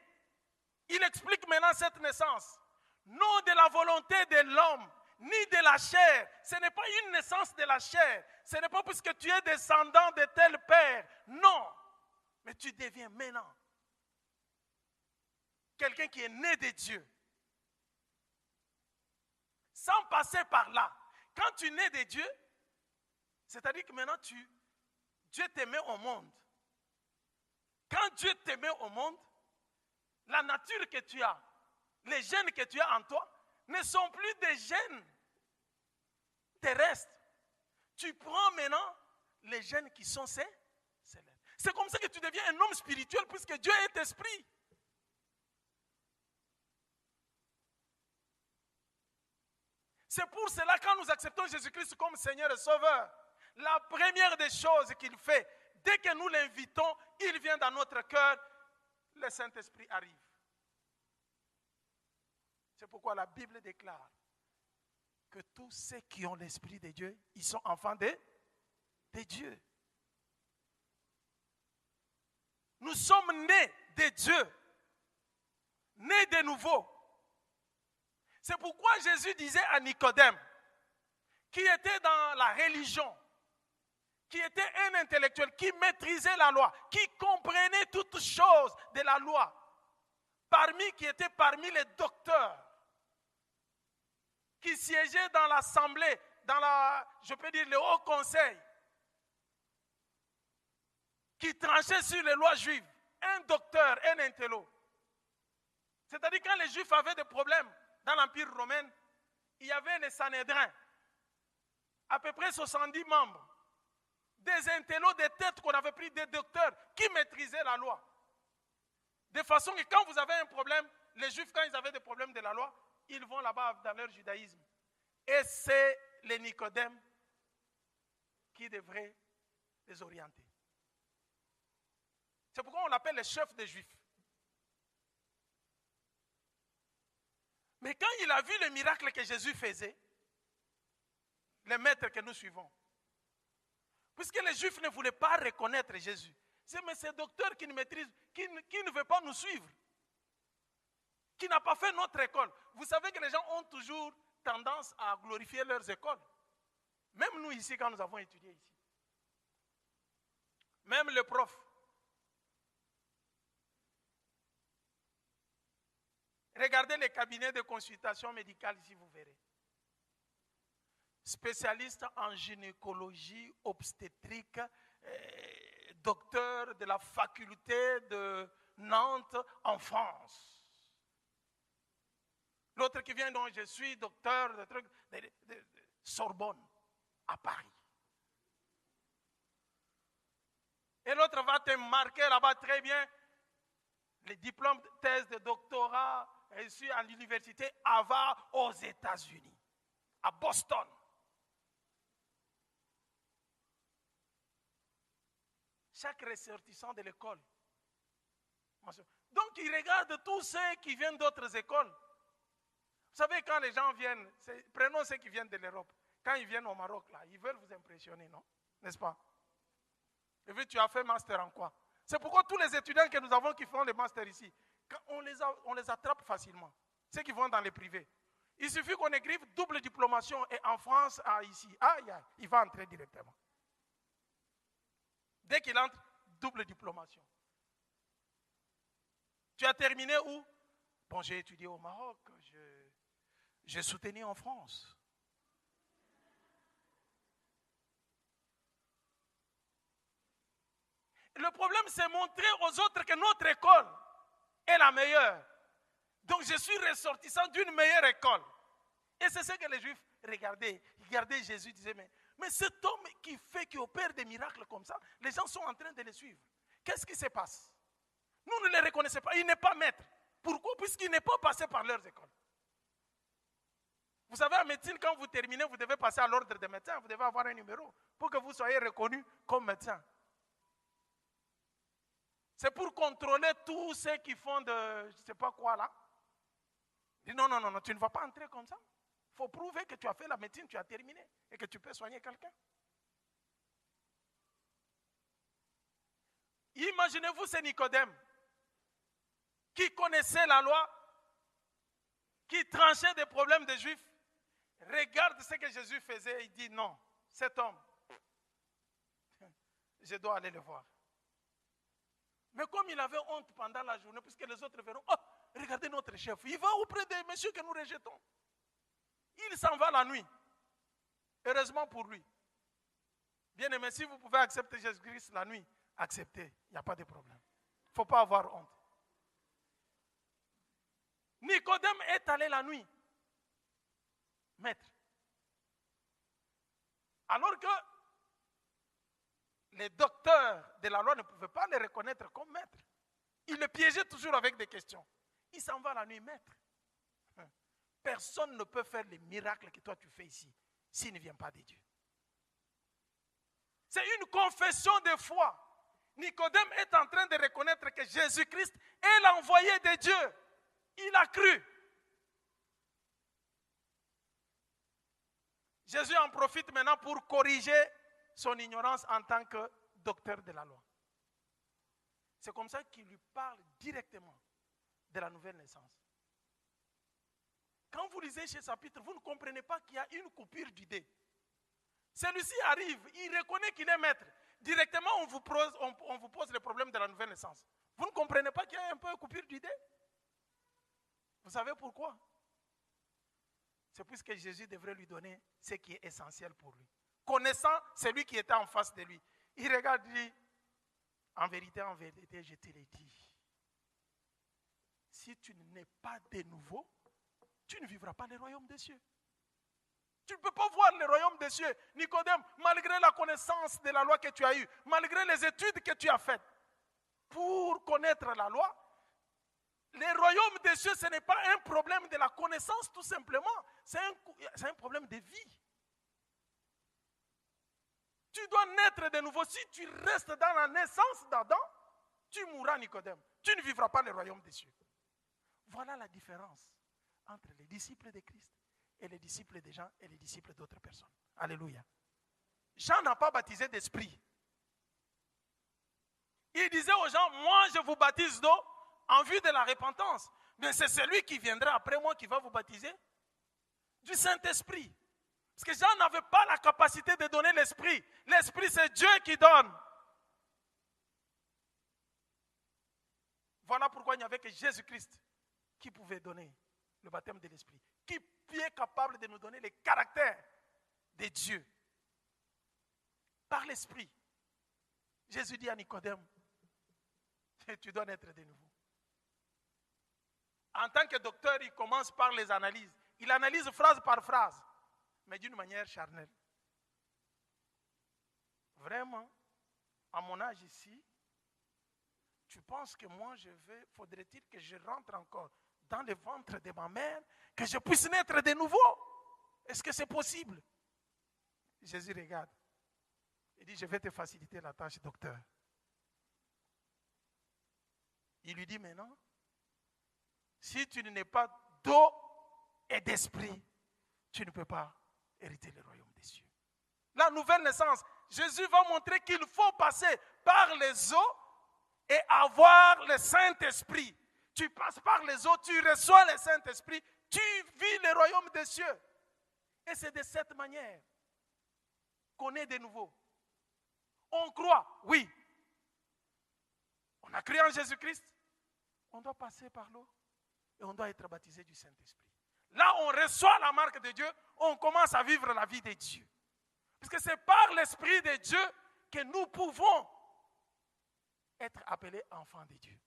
Il explique maintenant cette naissance. Non de la volonté de l'homme, ni de la chair. Ce n'est pas une naissance de la chair. Ce n'est pas parce que tu es descendant de tel père. Non. Mais tu deviens maintenant quelqu'un qui est né de Dieu. Sans passer par là. Quand tu es né de Dieu, c'est-à-dire que maintenant Dieu t'aimait au monde. Quand Dieu t'aimait au monde, la nature que tu as, les gènes que tu as en toi ne sont plus des gènes terrestres. Tu prends maintenant les gènes qui sont célestes. C'est comme ça que tu deviens un homme spirituel puisque Dieu est esprit. C'est pour cela quand nous acceptons Jésus-Christ comme Seigneur et Sauveur, la première des choses qu'il fait, dès que nous l'invitons, il vient dans notre cœur, le Saint-Esprit arrive. C'est pourquoi la Bible déclare que tous ceux qui ont l'Esprit de Dieu, ils sont enfants de Dieu. Nous sommes nés de Dieu, nés de nouveau. C'est pourquoi Jésus disait à Nicodème, qui était dans la religion, qui était un intellectuel, qui maîtrisait la loi, qui comprenait toutes choses de la loi, qui était parmi les docteurs, qui siégeait dans l'assemblée, je peux dire le haut conseil, qui tranchait sur les lois juives, un docteur, un intello. C'est-à-dire quand les Juifs avaient des problèmes dans l'Empire romain, il y avait les Sanhédrins, à peu près 70 membres, des intellos, des têtes qu'on avait pris, des docteurs qui maîtrisaient la loi. De façon que quand vous avez un problème, les Juifs, quand ils avaient des problèmes de la loi, ils vont là-bas dans leur judaïsme. Et c'est les Nicodèmes qui devraient les orienter. C'est pourquoi on l'appelle les chefs des Juifs. Mais quand il a vu le miracle que Jésus faisait, les maîtres que nous suivons, puisque les Juifs ne voulaient pas reconnaître Jésus, c'est mais ce docteur qui nous maîtrise, qui ne veut pas nous suivre, qui n'a pas fait notre école. Vous savez que les gens ont toujours tendance à glorifier leurs écoles. Même nous ici, quand nous avons étudié ici. Même le prof. Regardez les cabinets de consultation médicale ici, vous verrez. Spécialiste en gynécologie, obstétrique, docteur de la faculté de Nantes en France. L'autre qui vient, donc je suis docteur de trucs, de Sorbonne, à Paris. Et l'autre va te marquer là-bas très bien les diplômes de thèse de doctorat reçus à l'université Harvard aux États-Unis, à Boston. Chaque ressortissant de l'école. Donc, il regarde tous ceux qui viennent d'autres écoles. Vous savez, quand les gens viennent, prenons ceux qui viennent de l'Europe. Quand ils viennent au Maroc, là, ils veulent vous impressionner, non? N'est-ce pas? Et puis, tu as fait master en quoi? C'est pourquoi tous les étudiants que nous avons qui font le master ici, on les attrape facilement. Ceux qui vont dans les privés. Il suffit qu'on écrive double diplomation et en France, ici, il va entrer directement. Dès qu'il entre, double diplomation. Tu as terminé où? Bon, j'ai étudié au Maroc, j'ai soutenu en France. Le problème, c'est montrer aux autres que notre école est la meilleure. Donc, je suis ressortissant d'une meilleure école. Et c'est ce que les Juifs regardaient. Ils regardaient Jésus, ils disaient, mais cet homme qui opère des miracles comme ça, les gens sont en train de le suivre. Qu'est-ce qui se passe? Nous ne les reconnaissons pas. Il n'est pas maître. Pourquoi? Puisqu'il n'est pas passé par leurs écoles. Vous savez, en médecine, quand vous terminez, vous devez passer à l'ordre des médecins. Vous devez avoir un numéro pour que vous soyez reconnu comme médecin. C'est pour contrôler tous ceux qui font de, je ne sais pas quoi là. Il dit non, tu ne vas pas entrer comme ça. Il faut prouver que tu as fait la médecine, tu as terminé et que tu peux soigner quelqu'un. Imaginez-vous ce Nicodème qui connaissait la loi, qui tranchait des problèmes des Juifs. Regarde ce que Jésus faisait, il dit non, cet homme, je dois aller le voir. Mais comme il avait honte pendant la journée, puisque les autres verront, oh, regardez notre chef, il va auprès des messieurs que nous rejetons. Il s'en va la nuit. Heureusement pour lui. Bien aimé, si vous pouvez accepter Jésus-Christ la nuit, acceptez, il n'y a pas de problème. Il ne faut pas avoir honte. Nicodème est allé la nuit. Maître. Alors que les docteurs de la loi ne pouvaient pas les reconnaître comme maître. Ils le piégeaient toujours avec des questions. Il s'en va la nuit, maître. Personne ne peut faire les miracles que toi tu fais ici s'il ne vient pas de Dieu. C'est une confession de foi. Nicodème est en train de reconnaître que Jésus-Christ est l'envoyé de Dieu. Il a cru. Jésus en profite maintenant pour corriger son ignorance en tant que docteur de la loi. C'est comme ça qu'il lui parle directement de la nouvelle naissance. Quand vous lisez ce chapitre, vous ne comprenez pas qu'il y a une coupure d'idées. Celui-ci arrive, il reconnaît qu'il est maître. Directement, on vous pose le problème de la nouvelle naissance. Vous ne comprenez pas qu'il y a un peu une coupure d'idées? Vous savez pourquoi? C'est puisque Jésus devrait lui donner ce qui est essentiel pour lui. Connaissant celui qui était en face de lui, il regarde et dit, en vérité, je te l'ai dit. Si tu n'es pas de nouveau, tu ne vivras pas le royaume des cieux. Tu ne peux pas voir le royaume des cieux, Nicodème, malgré la connaissance de la loi que tu as eue, malgré les études que tu as faites. Pour connaître la loi, le royaume des cieux, ce n'est pas un problème de la connaissance tout simplement, c'est un problème de vie. Tu dois naître de nouveau. Si tu restes dans la naissance d'Adam, tu mourras, Nicodème. Tu ne vivras pas le royaume des cieux. Voilà la différence entre les disciples de Christ et les disciples de Jean et les disciples d'autres personnes. Alléluia. Jean n'a pas baptisé d'esprit. Il disait aux gens, moi je vous baptise d'eau en vue de la repentance. Mais c'est celui qui viendra après moi qui va vous baptiser du Saint-Esprit. Parce que Jean n'avait pas la capacité de donner l'esprit. L'esprit, c'est Dieu qui donne. Voilà pourquoi il n'y avait que Jésus-Christ qui pouvait donner le baptême de l'esprit. Qui est capable de nous donner le caractère de Dieu. Par l'esprit. Jésus dit à Nicodème, tu dois naître de nouveau. En tant que docteur, il commence par les analyses. Il analyse phrase par phrase, mais d'une manière charnelle. Vraiment, à mon âge ici, tu penses que moi, faudrait-il que je rentre encore dans le ventre de ma mère, que je puisse naître de nouveau? Est-ce que c'est possible? Jésus regarde. Il dit, je vais te faciliter la tâche, docteur. Il lui dit maintenant, si tu n'es pas d'eau et d'esprit, tu ne peux pas hériter le royaume des cieux. La nouvelle naissance, Jésus va montrer qu'il faut passer par les eaux et avoir le Saint-Esprit. Tu passes par les eaux, tu reçois le Saint-Esprit, tu vis le royaume des cieux. Et c'est de cette manière qu'on est de nouveau. On croit, oui. On a cru en Jésus-Christ. On doit passer par l'eau et on doit être baptisé du Saint-Esprit. Là, on reçoit la marque de Dieu, on commence à vivre la vie de Dieu. Parce que c'est par l'Esprit de Dieu que nous pouvons être appelés enfants de Dieu.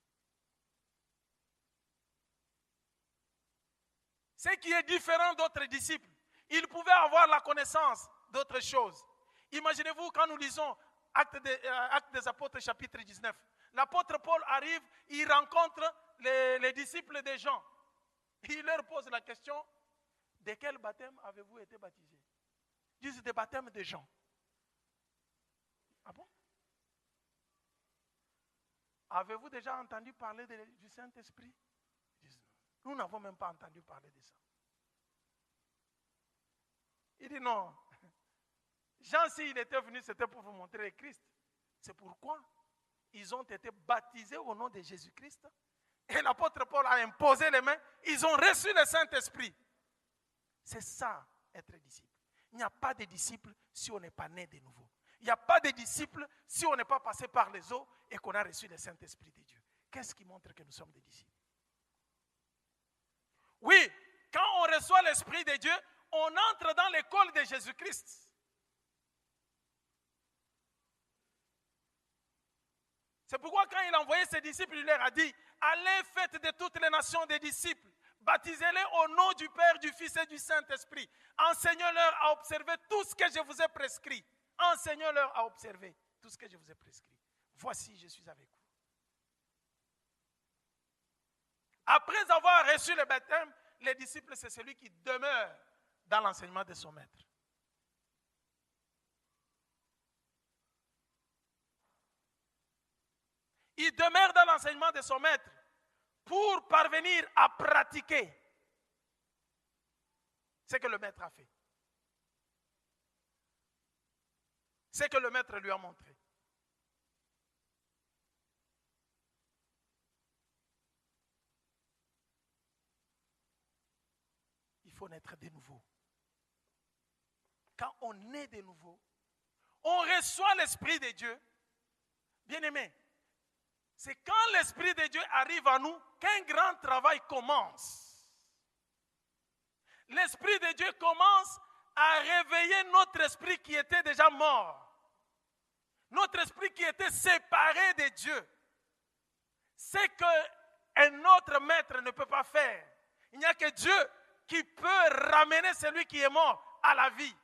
Ce qui est différent d'autres disciples, ils pouvaient avoir la connaissance d'autres choses. Imaginez-vous quand nous lisons Actes des Apôtres chapitre 19. L'apôtre Paul arrive, il rencontre les disciples de Jean. Il leur pose la question, de quel baptême avez-vous été baptisés? Ils disent, des baptêmes de Jean. Ah bon? Avez-vous déjà entendu parler du Saint-Esprit? Ils disent, nous n'avons même pas entendu parler de ça. Il dit non. Jean, s'il était venu, c'était pour vous montrer le Christ. C'est pourquoi ils ont été baptisés au nom de Jésus-Christ. Et l'apôtre Paul a imposé les mains. Ils ont reçu le Saint-Esprit. C'est ça, être disciple. Il n'y a pas de disciple si on n'est pas né de nouveau. Il n'y a pas de disciple si on n'est pas passé par les eaux et qu'on a reçu le Saint-Esprit de Dieu. Qu'est-ce qui montre que nous sommes des disciples? Oui, quand on reçoit l'Esprit de Dieu, on entre dans l'école de Jésus-Christ. C'est pourquoi quand il a envoyé ses disciples, il leur a dit, allez, faites de toutes les nations des disciples, baptisez-les au nom du Père, du Fils et du Saint-Esprit. Enseignez-leur à observer tout ce que je vous ai prescrit. Enseignez-leur à observer tout ce que je vous ai prescrit. Voici, je suis avec vous. Après avoir reçu le baptême, les disciples, c'est celui qui demeure dans l'enseignement de son maître. Il demeure dans l'enseignement de son maître pour parvenir à pratiquer ce que le maître a fait. Ce que le maître lui a montré. Il faut naître de nouveau. Quand on naît de nouveau, on reçoit l'Esprit de Dieu. Bien-aimé, c'est quand l'Esprit de Dieu arrive à nous qu'un grand travail commence. L'Esprit de Dieu commence à réveiller notre esprit qui était déjà mort. Notre esprit qui était séparé de Dieu. C'est qu'un autre maître ne peut pas faire. Il n'y a que Dieu qui peut ramener celui qui est mort à la vie.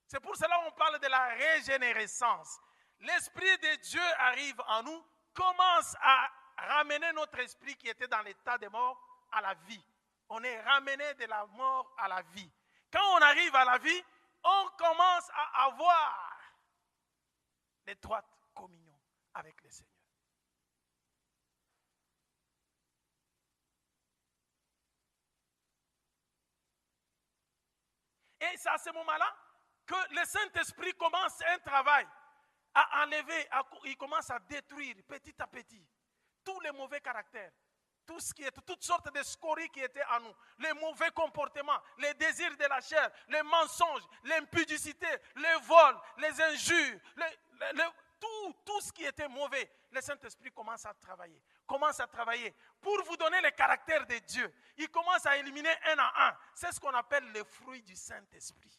C'est pour cela qu'on parle de la régénérescence. L'Esprit de Dieu arrive en nous, commence à ramener notre esprit qui était dans l'état de mort à la vie. On est ramené de la mort à la vie. Quand on arrive à la vie, on commence à avoir l'étroite communion avec le Seigneur. Et c'est à ce moment-là que le Saint-Esprit commence un travail à enlever, il commence à détruire petit à petit tous les mauvais caractères, tout ce qui est, toutes sortes de scories qui étaient en nous, les mauvais comportements, les désirs de la chair, les mensonges, l'impudicité, les vols, les injures, tout ce qui était mauvais. Le Saint-Esprit commence à travailler pour vous donner le caractère de Dieu. Il commence à éliminer un à un. C'est ce qu'on appelle les fruits du Saint-Esprit.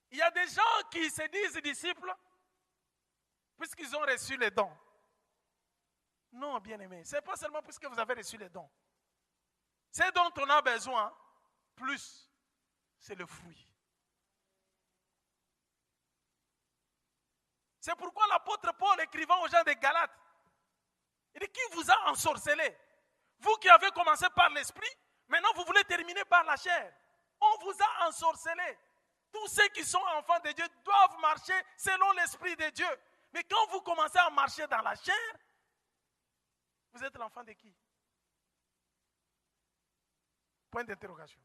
Il y a des gens qui se disent disciples puisqu'ils ont reçu les dons. Non, bien-aimé, ce n'est pas seulement puisque vous avez reçu les dons. Ce dont on a besoin, plus, c'est le fruit. C'est pourquoi l'apôtre Paul, écrivant aux gens des Galates, il dit, qui vous a ensorcelé? Vous qui avez commencé par l'esprit, maintenant vous voulez terminer par la chair. On vous a ensorcelé. Tous ceux qui sont enfants de Dieu doivent marcher selon l'esprit de Dieu. Mais quand vous commencez à marcher dans la chair, vous êtes l'enfant de qui? Point d'interrogation.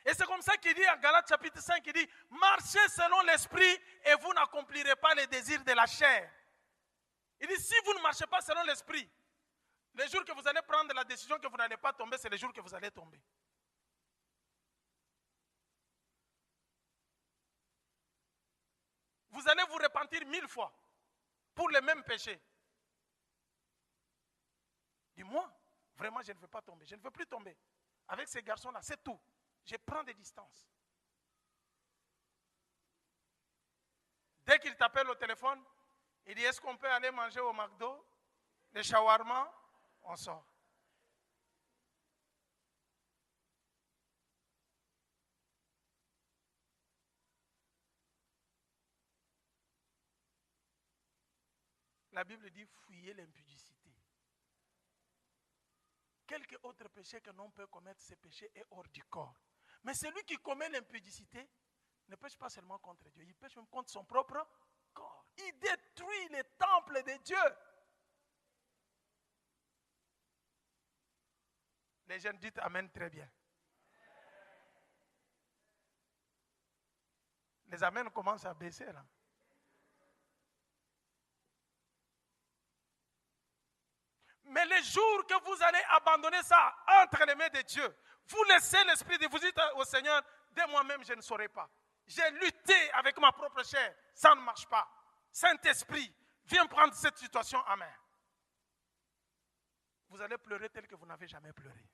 Et c'est comme ça qu'il dit à Galates chapitre 5, il dit, marchez selon l'esprit et vous n'accomplirez pas les désirs de la chair. Il dit, si vous ne marchez pas selon l'esprit, les jours que vous allez prendre la décision que vous n'allez pas tomber, c'est les jours que vous allez tomber. Vous allez vous repentir 1000 fois pour les mêmes péchés. Dis-moi, vraiment, je ne veux pas tomber. Je ne veux plus tomber. Avec ces garçons-là, c'est tout. Je prends des distances. Dès qu'il t'appelle au téléphone, il dit, est-ce qu'on peut aller manger au McDo? Les shawarma, on sort. La Bible dit, fuyez l'impudicité. Quelque autre péché que l'on peut commettre, ce péché est hors du corps. Mais celui qui commet l'impudicité ne pêche pas seulement contre Dieu, il pêche même contre son propre corps. Il détruit les temples de Dieu. Les jeunes disent amen très bien. Les amens commencent à baisser là. Mais les jours que vous allez abandonner ça entre les mains de Dieu, vous laissez l'esprit de vous dire au Seigneur, de moi-même je ne saurais pas. J'ai lutté avec ma propre chair, ça ne marche pas. Saint-Esprit, viens prendre cette situation en main. Vous allez pleurer tel que vous n'avez jamais pleuré.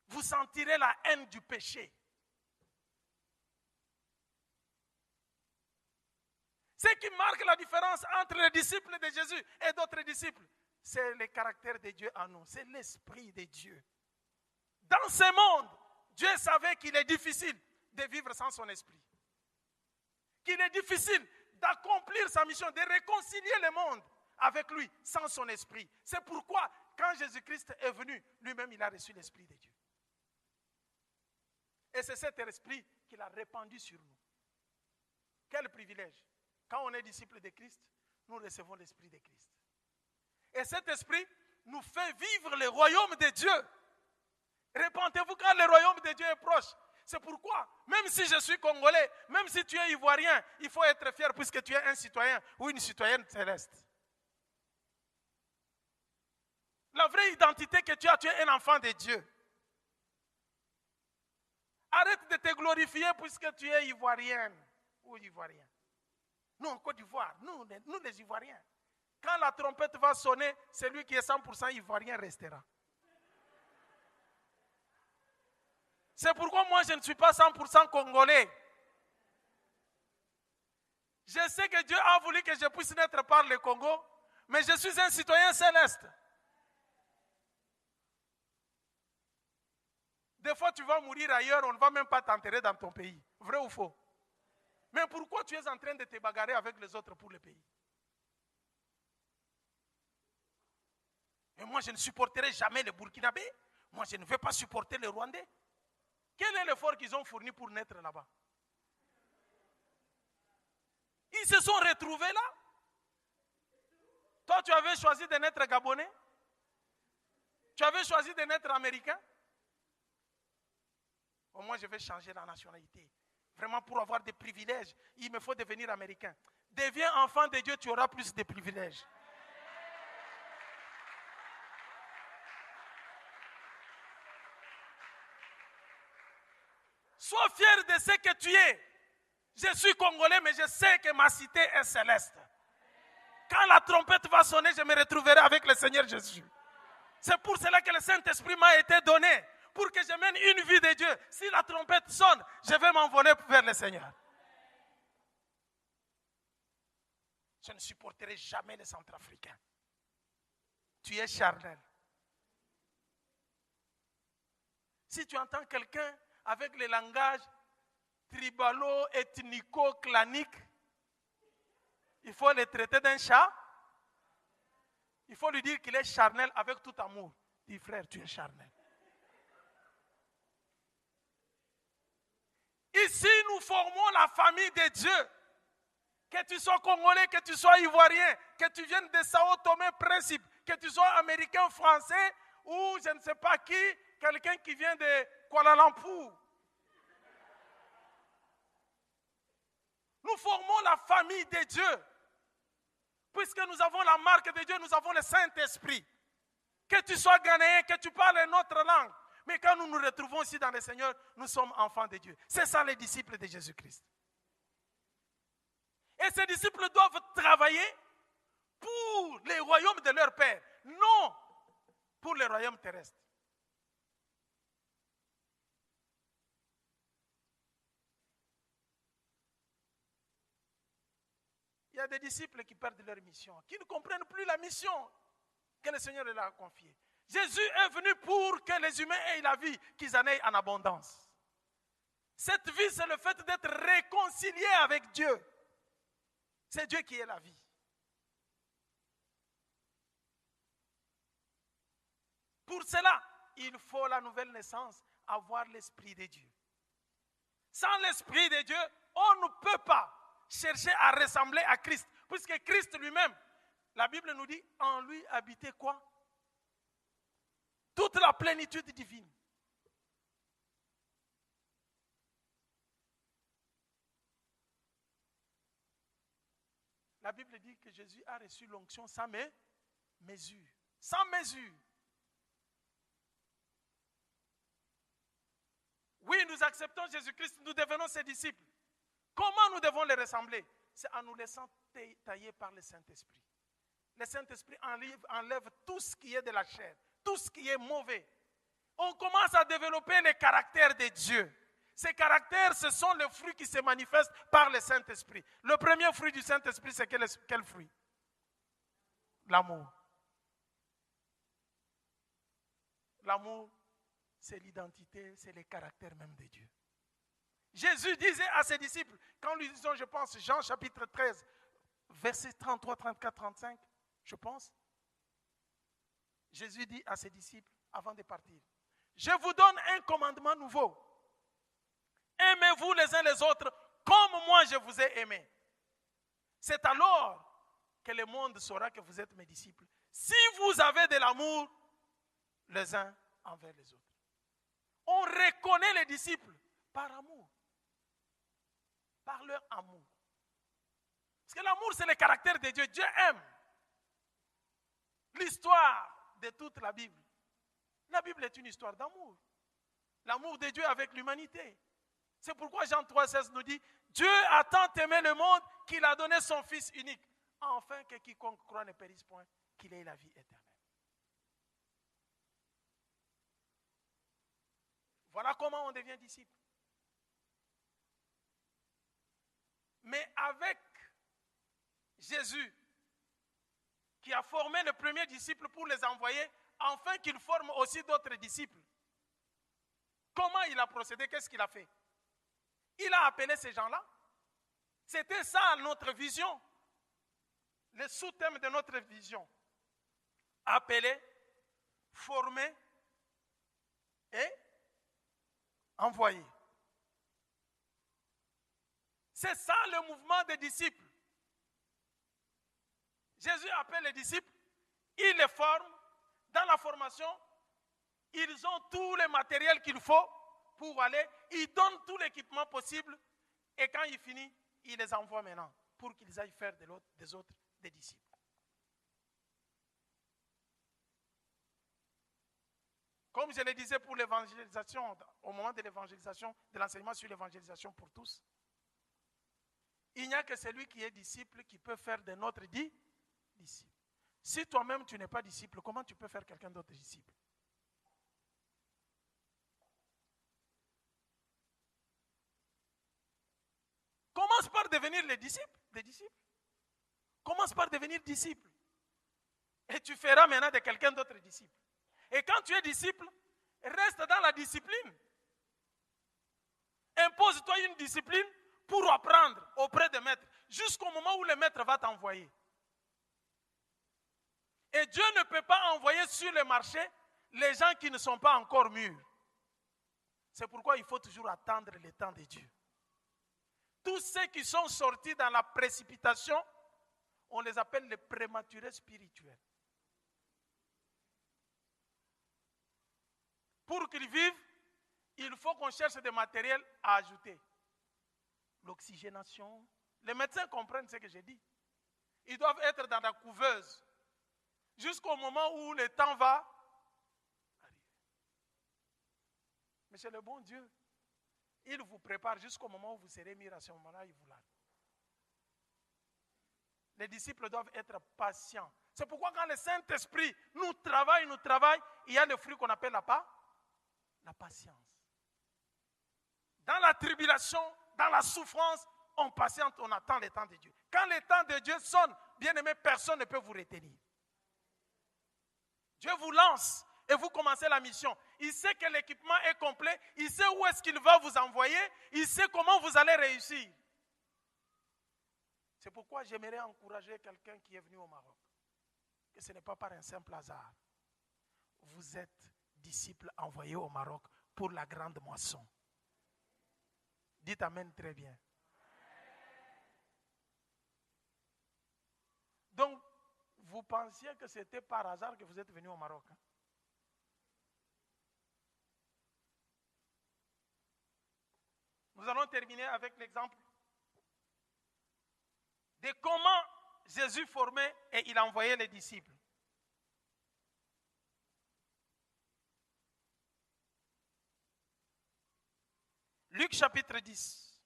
Vous sentirez la haine du péché. Ce qui marque la différence entre les disciples de Jésus et d'autres disciples, c'est le caractère de Dieu en nous, c'est l'esprit de Dieu. Dans ce monde, Dieu savait qu'il est difficile de vivre sans son esprit. Qu'il est difficile d'accomplir sa mission, de réconcilier le monde avec lui sans son esprit. C'est pourquoi, quand Jésus-Christ est venu, lui-même, il a reçu l'esprit de Dieu. Et c'est cet esprit qu'il a répandu sur nous. Quel privilège! Quand on est disciple de Christ, nous recevons l'esprit de Christ. Et cet esprit nous fait vivre le royaume de Dieu. Répentez-vous quand le royaume de Dieu est proche. C'est pourquoi, même si je suis congolais, même si tu es ivoirien, il faut être fier puisque tu es un citoyen ou une citoyenne céleste. La vraie identité que tu es un enfant de Dieu. Arrête de te glorifier puisque tu es ivoirienne ou ivoirien. Nous, en Côte d'Ivoire, nous les Ivoiriens, quand la trompette va sonner, celui qui est 100% ivoirien restera. C'est pourquoi moi, je ne suis pas 100% congolais. Je sais que Dieu a voulu que je puisse naître par le Congo, mais je suis un citoyen céleste. Des fois, tu vas mourir ailleurs, on ne va même pas t'enterrer dans ton pays. Vrai ou faux? Mais pourquoi tu es en train de te bagarrer avec les autres pour le pays? Et moi, je ne supporterai jamais les Burkinabés. Moi, je ne vais pas supporter les Rwandais. Quel est l'effort qu'ils ont fourni pour naître là-bas? Ils se sont retrouvés là. Toi, tu avais choisi de naître Gabonais. Tu avais choisi de naître Américain. Au moins, je vais changer la nationalité. Vraiment, pour avoir des privilèges, il me faut devenir américain. Deviens enfant de Dieu, tu auras plus de privilèges. Sois fier de ce que tu es. Je suis congolais, mais je sais que ma cité est céleste. Quand la trompette va sonner, je me retrouverai avec le Seigneur Jésus. C'est pour cela que le Saint-Esprit m'a été donné. Pour que je mène une vie de Dieu. Si la trompette sonne, je vais m'envoler vers le Seigneur. Je ne supporterai jamais les Centrafricains. Tu es charnel. Si tu entends quelqu'un avec les langages tribalo-ethnico-claniques, il faut le traiter d'un chat. Il faut lui dire qu'il est charnel avec tout amour. Dis frère, tu es charnel. Ici, nous formons la famille de Dieu. Que tu sois congolais, que tu sois ivoirien, que tu viennes de Sao Tomé-Principe, que tu sois américain, français ou je ne sais pas qui, quelqu'un qui vient de Kuala Lumpur. Nous formons la famille de Dieu. Puisque nous avons la marque de Dieu, nous avons le Saint-Esprit. Que tu sois ghanéen, que tu parles une autre langue. Mais quand nous nous retrouvons ici dans le Seigneur, nous sommes enfants de Dieu. C'est ça les disciples de Jésus-Christ. Et ces disciples doivent travailler pour les royaumes de leur Père, non pour les royaumes terrestres. Il y a des disciples qui perdent leur mission, qui ne comprennent plus la mission que le Seigneur leur a confiée. Jésus est venu pour que les humains aient la vie, qu'ils en aient en abondance. Cette vie, c'est le fait d'être réconcilié avec Dieu. C'est Dieu qui est la vie. Pour cela, il faut la nouvelle naissance, avoir l'Esprit de Dieu. Sans l'Esprit de Dieu, on ne peut pas chercher à ressembler à Christ. Puisque Christ lui-même, la Bible nous dit, en lui habitait quoi? Toute la plénitude divine. La Bible dit que Jésus a reçu l'onction sans mesure. Sans mesure. Oui, nous acceptons Jésus-Christ, nous devenons ses disciples. Comment nous devons les ressembler? C'est en nous laissant tailler par le Saint-Esprit. Le Saint-Esprit enlève tout ce qui est de la chair, tout ce qui est mauvais. On commence à développer les caractères de Dieu. Ces caractères, ce sont les fruits qui se manifestent par le Saint-Esprit. Le premier fruit du Saint-Esprit, c'est quel fruit? L'amour. L'amour, c'est l'identité, c'est les caractères même de Dieu. Jésus disait à ses disciples, quand nous lisons, je pense, Jean chapitre 13, versets 33, 34, 35, je pense, Jésus dit à ses disciples, avant de partir, je vous donne un commandement nouveau. Aimez-vous les uns les autres comme moi je vous ai aimés. C'est alors que le monde saura que vous êtes mes disciples. Si vous avez de l'amour les uns envers les autres. On reconnaît les disciples par amour. Par leur amour. Parce que l'amour, c'est le caractère de Dieu. Dieu aime. L'histoire de toute la Bible. La Bible est une histoire d'amour. L'amour de Dieu avec l'humanité. C'est pourquoi Jean 3,16 nous dit, Dieu a tant aimé le monde qu'il a donné son Fils unique, afin que quiconque croit ne périsse point, qu'il ait la vie éternelle. Voilà comment on devient disciple. Mais avec Jésus, qui a formé le premier disciple pour les envoyer, afin qu'il forme aussi d'autres disciples. Comment il a procédé? Qu'est-ce qu'il a fait? Il a appelé ces gens-là. C'était ça notre vision. Le sous-thème de notre vision. Appeler, former et envoyer. C'est ça le mouvement des disciples. Jésus appelle les disciples, il les forme. Dans la formation, ils ont tout le matériel qu'il faut pour aller. Il donne tout l'équipement possible. Et quand il finit, il les envoie maintenant pour qu'ils aillent faire des autres des disciples. Comme je le disais pour l'évangélisation, au moment de l'évangélisation, de l'enseignement sur l'évangélisation pour tous, il n'y a que celui qui est disciple qui peut faire de notre disciple. Si toi-même tu n'es pas disciple, comment tu peux faire quelqu'un d'autre disciple? Commence par devenir des disciples. Commence par devenir disciple. Et tu feras maintenant de quelqu'un d'autre disciple. Et quand tu es disciple, reste dans la discipline. Impose-toi une discipline pour apprendre auprès des maîtres, jusqu'au moment où le maître va t'envoyer. Et Dieu ne peut pas envoyer sur le marché les gens qui ne sont pas encore mûrs. C'est pourquoi il faut toujours attendre le temps de Dieu. Tous ceux qui sont sortis dans la précipitation, on les appelle les prématurés spirituels. Pour qu'ils vivent, il faut qu'on cherche des matériels à ajouter. L'oxygénation. Les médecins comprennent ce que j'ai dit. Ils doivent être dans la couveuse jusqu'au moment où le temps va arriver. Mais c'est le bon Dieu. Il vous prépare jusqu'au moment où vous serez mis à ce moment-là, il vous largue. Les disciples doivent être patients. C'est pourquoi quand le Saint-Esprit nous travaille, il y a le fruit qu'on appelle la patience. Dans la tribulation, dans la souffrance, on patiente, on attend le temps de Dieu. Quand le temps de Dieu sonne, bien aimé, personne ne peut vous retenir. Dieu vous lance et vous commencez la mission. Il sait que l'équipement est complet, il sait où est-ce qu'il va vous envoyer, il sait comment vous allez réussir. C'est pourquoi j'aimerais encourager quelqu'un qui est venu au Maroc, que ce n'est pas par un simple hasard. Vous êtes disciples envoyés au Maroc pour la grande moisson. Dites amen très bien. Donc, vous pensiez que c'était par hasard que vous êtes venu au Maroc. Hein? Nous allons terminer avec l'exemple de comment Jésus formait et il envoyait les disciples. Luc chapitre 10.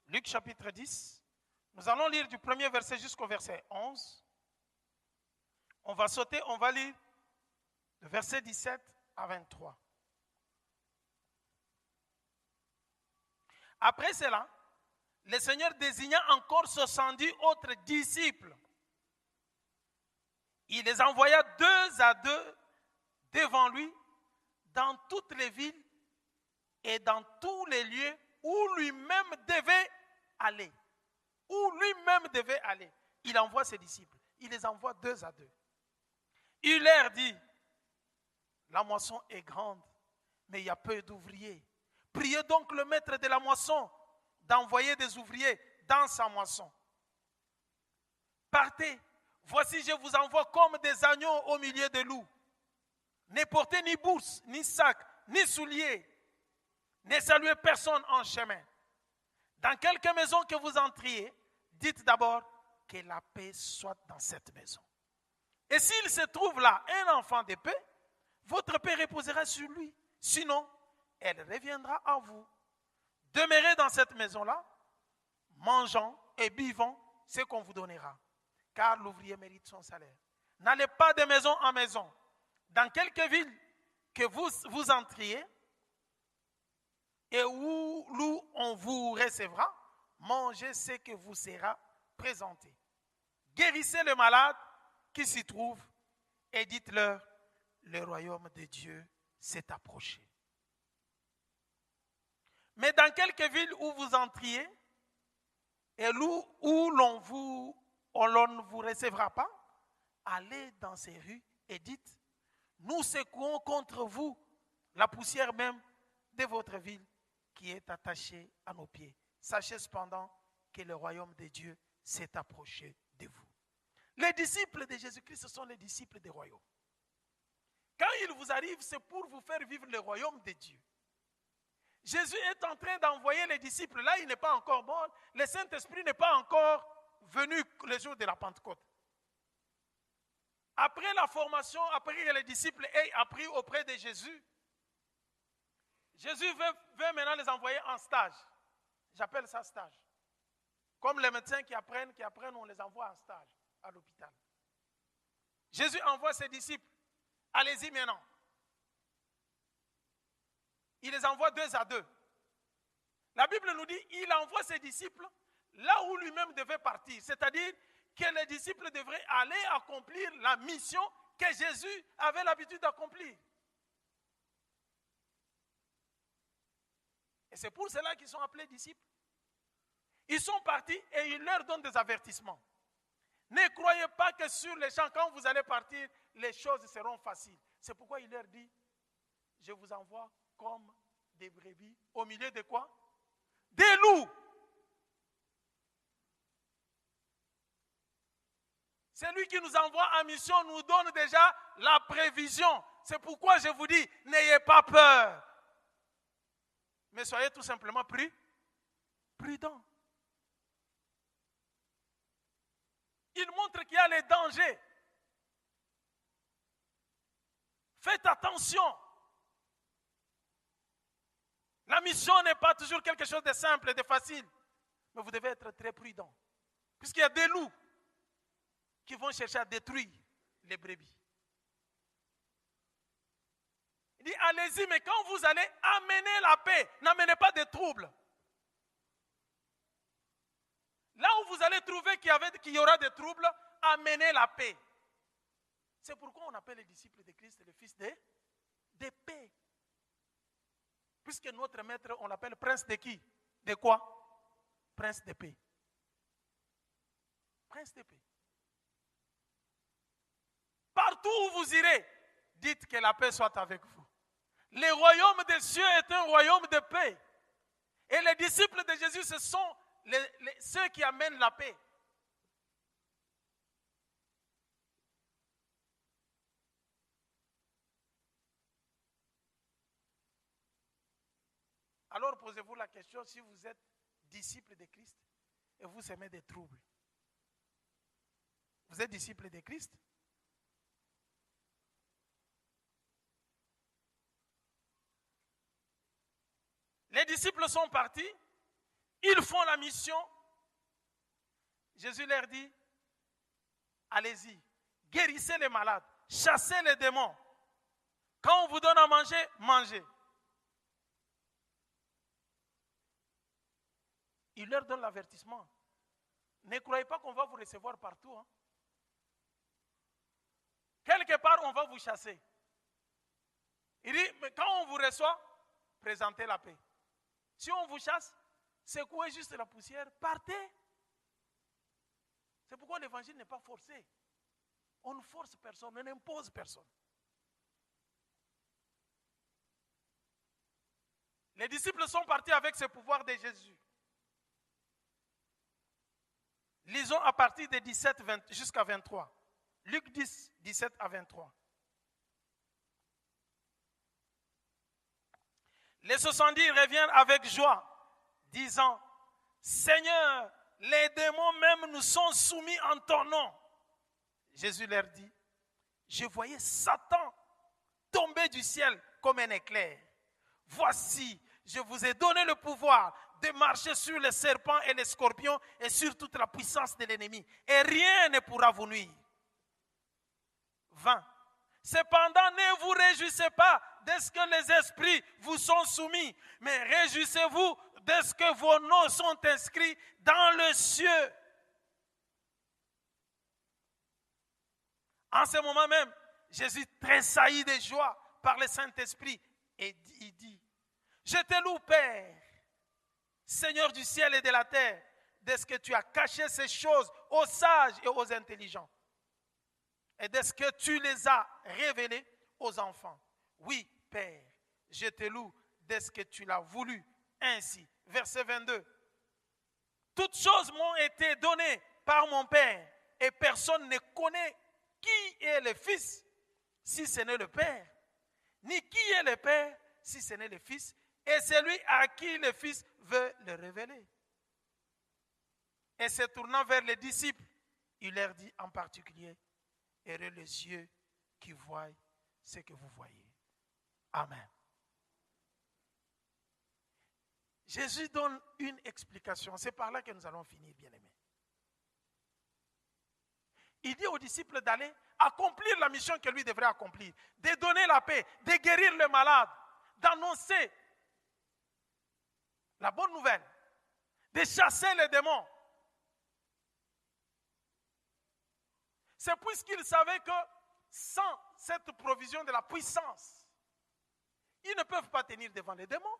Luc chapitre 10. Nous allons lire du premier verset jusqu'au verset 11. On va sauter, on va lire le verset 17 à 23. Après cela, le Seigneur désigna encore 70 autres disciples. Il les envoya 2 à 2 devant lui dans toutes les villes et dans tous les lieux où lui-même devait aller. Où lui-même devait aller. Il envoie ses disciples. Il les envoie 2 à 2. Il leur dit, la moisson est grande, mais il y a peu d'ouvriers. Priez donc le maître de la moisson d'envoyer des ouvriers dans sa moisson. Partez, voici je vous envoie comme des agneaux au milieu des loups. Ne portez ni bourse, ni sac, ni souliers. Ne saluez personne en chemin. Dans quelque maison que vous entriez, dites d'abord que la paix soit dans cette maison. Et s'il se trouve là un enfant de paix, votre paix reposera sur lui. Sinon, elle reviendra à vous. Demeurez dans cette maison-là, mangeant et buvant ce qu'on vous donnera. Car l'ouvrier mérite son salaire. N'allez pas de maison en maison. Dans quelque ville que vous entriez et où on vous recevra, mangez ce que vous sera présenté. Guérissez les malades qui s'y trouvent et dites-leur, le royaume de Dieu s'est approché. Mais dans quelque ville où vous entriez et où l'on ne vous recevra pas, allez dans ces rues et dites, nous secouons contre vous la poussière même de votre ville qui est attachée à nos pieds. Sachez cependant que le royaume de Dieu s'est approché de vous. Les disciples de Jésus-Christ sont les disciples des royaumes. Quand il vous arrive, c'est pour vous faire vivre le royaume de Dieu. Jésus est en train d'envoyer les disciples. Là, il n'est pas encore mort. Le Saint-Esprit n'est pas encore venu le jour de la Pentecôte. Après la formation, après que les disciples aient appris auprès de Jésus, Jésus veut maintenant les envoyer en stage. J'appelle ça stage. Comme les médecins qui apprennent, on les envoie en stage à l'hôpital. Jésus envoie ses disciples Allez-y maintenant. Il les envoie 2 à 2. La Bible nous dit, il envoie ses disciples là où lui-même devait partir. C'est-à-dire que les disciples devraient aller accomplir la mission que Jésus avait l'habitude d'accomplir. Et c'est pour cela qu'ils sont appelés disciples. Ils sont partis et il leur donne des avertissements. Ne croyez pas que sur les champs, quand vous allez partir, les choses seront faciles. C'est pourquoi il leur dit, je vous envoie comme des brebis au milieu de quoi? Des loups. Celui qui nous envoie en mission nous donne déjà la prévision. C'est pourquoi je vous dis, n'ayez pas peur. Mais soyez tout simplement prudents. Il montre qu'il y a les dangers. Faites attention. La mission n'est pas toujours quelque chose de simple et de facile. Mais vous devez être très prudent. Puisqu'il y a des loups qui vont chercher à détruire les brebis. Il dit, allez-y, mais quand vous allez amener la paix, n'amenez pas de troubles. Là où vous allez trouver qu'il y aura des troubles, amenez la paix. C'est pourquoi on appelle les disciples de Christ les fils de paix. Puisque notre maître, on l'appelle prince de qui? De quoi? Prince de paix. Prince de paix. Partout où vous irez, dites que la paix soit avec vous. Le royaume des cieux est un royaume de paix. Et les disciples de Jésus, ce sont ceux qui amènent la paix. Alors posez-vous la question, si vous êtes disciple de Christ et vous semez des troubles, vous êtes disciple de Christ? Les disciples sont partis, ils font la mission. Jésus leur dit, allez-y, guérissez les malades, chassez les démons. Quand on vous donne à manger, mangez. Il leur donne l'avertissement. Ne croyez pas qu'on va vous recevoir partout. Hein. Quelque part, on va vous chasser. Il dit, mais quand on vous reçoit, présentez la paix. Si on vous chasse, secouez juste la poussière, partez. C'est pourquoi l'évangile n'est pas forcé. On ne force personne, on n'impose personne. Les disciples sont partis avec ce pouvoir de Jésus. Lisons à partir de 17 jusqu'à 23. Luc 10, 17 à 23. Les 70 reviennent avec joie, disant, Seigneur, les démons même nous sont soumis en ton nom. Jésus leur dit, je voyais Satan tomber du ciel comme un éclair. Voici, je vous ai donné le pouvoir de marcher sur les serpents et les scorpions et sur toute la puissance de l'ennemi. Et rien ne pourra vous nuire. 20. Cependant, ne vous réjouissez pas de ce que les esprits vous sont soumis, mais réjouissez-vous de ce que vos noms sont inscrits dans le cieux. En ce moment même, Jésus tressaillit de joie par le Saint-Esprit et il dit, je te loue, Père, Seigneur du ciel et de la terre, de ce que tu as caché ces choses aux sages et aux intelligents, et de ce que tu les as révélées aux enfants. Oui, Père, je te loue de ce que tu l'as voulu ainsi. Verset 22. Toutes choses m'ont été données par mon Père, et personne ne connaît qui est le Fils, si ce n'est le Père, ni qui est le Père, si ce n'est le Fils, et celui à qui le Fils veut le révéler. Et se tournant vers les disciples, il leur dit en particulier, ayez les yeux qui voient ce que vous voyez. Amen. Jésus donne une explication. C'est par là que nous allons finir, bien-aimés. Il dit aux disciples d'aller accomplir la mission que lui devrait accomplir, de donner la paix, de guérir les malades, d'annoncer la bonne nouvelle, de chasser les démons. C'est puisqu'il savait que sans cette provision de la puissance, ils ne peuvent pas tenir devant les démons.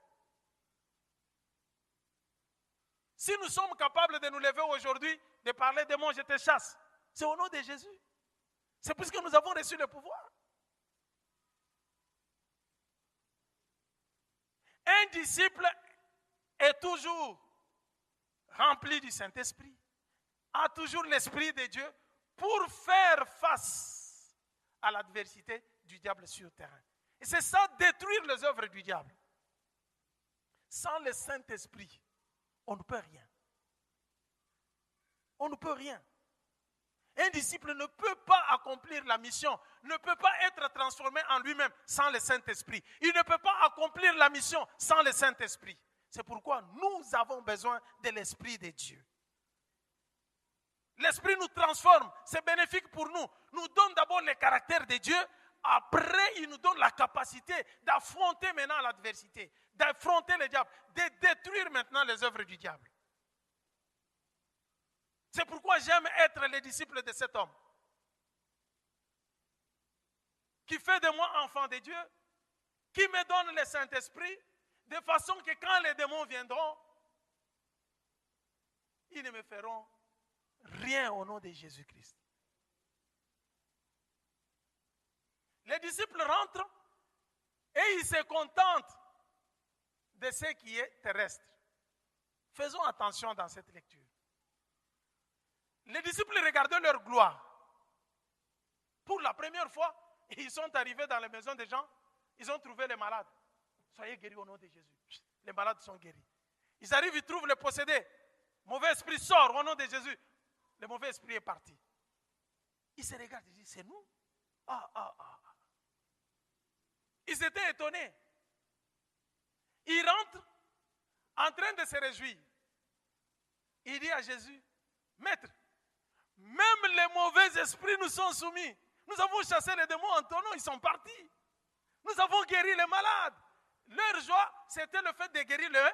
Si nous sommes capables de nous lever aujourd'hui, de parler démons, je te chasse, c'est au nom de Jésus. C'est puisque nous avons reçu le pouvoir. Un disciple est toujours rempli du Saint-Esprit, a toujours l'Esprit de Dieu pour faire face à l'adversité du diable sur le terrain. Et c'est ça, détruire les œuvres du diable. Sans le Saint-Esprit, on ne peut rien. On ne peut rien. Un disciple ne peut pas accomplir la mission, ne peut pas être transformé en lui-même sans le Saint-Esprit. Il ne peut pas accomplir la mission sans le Saint-Esprit. C'est pourquoi nous avons besoin de l'Esprit de Dieu. L'Esprit nous transforme, c'est bénéfique pour nous. Nous donne d'abord le caractère de Dieu, après il nous donne la capacité d'affronter maintenant l'adversité, d'affronter le diable, de détruire maintenant les œuvres du diable. C'est pourquoi j'aime être le disciple de cet homme qui fait de moi enfant de Dieu, qui me donne le Saint-Esprit, de façon que quand les démons viendront, ils ne me feront rien au nom de Jésus-Christ. Les disciples rentrent et ils se contentent de ce qui est terrestre. Faisons attention dans cette lecture. Les disciples regardaient leur gloire. Pour la première fois, ils sont arrivés dans les maisons des gens, ils ont trouvé les malades. Soyez guéris au nom de Jésus. Les malades sont guéris. Ils arrivent, ils trouvent les possédés. Mauvais esprit sort au nom de Jésus. Le mauvais esprit est parti. Ils se regardent, ils disent, c'est nous. Ils étaient étonnés. Ils rentrent en train de se réjouir. Il dit à Jésus, Maître, même les mauvais esprits nous sont soumis. Nous avons chassé les démons en ton nom, ils sont partis. Nous avons guéri les malades. Leur joie, c'était le fait de guérir le...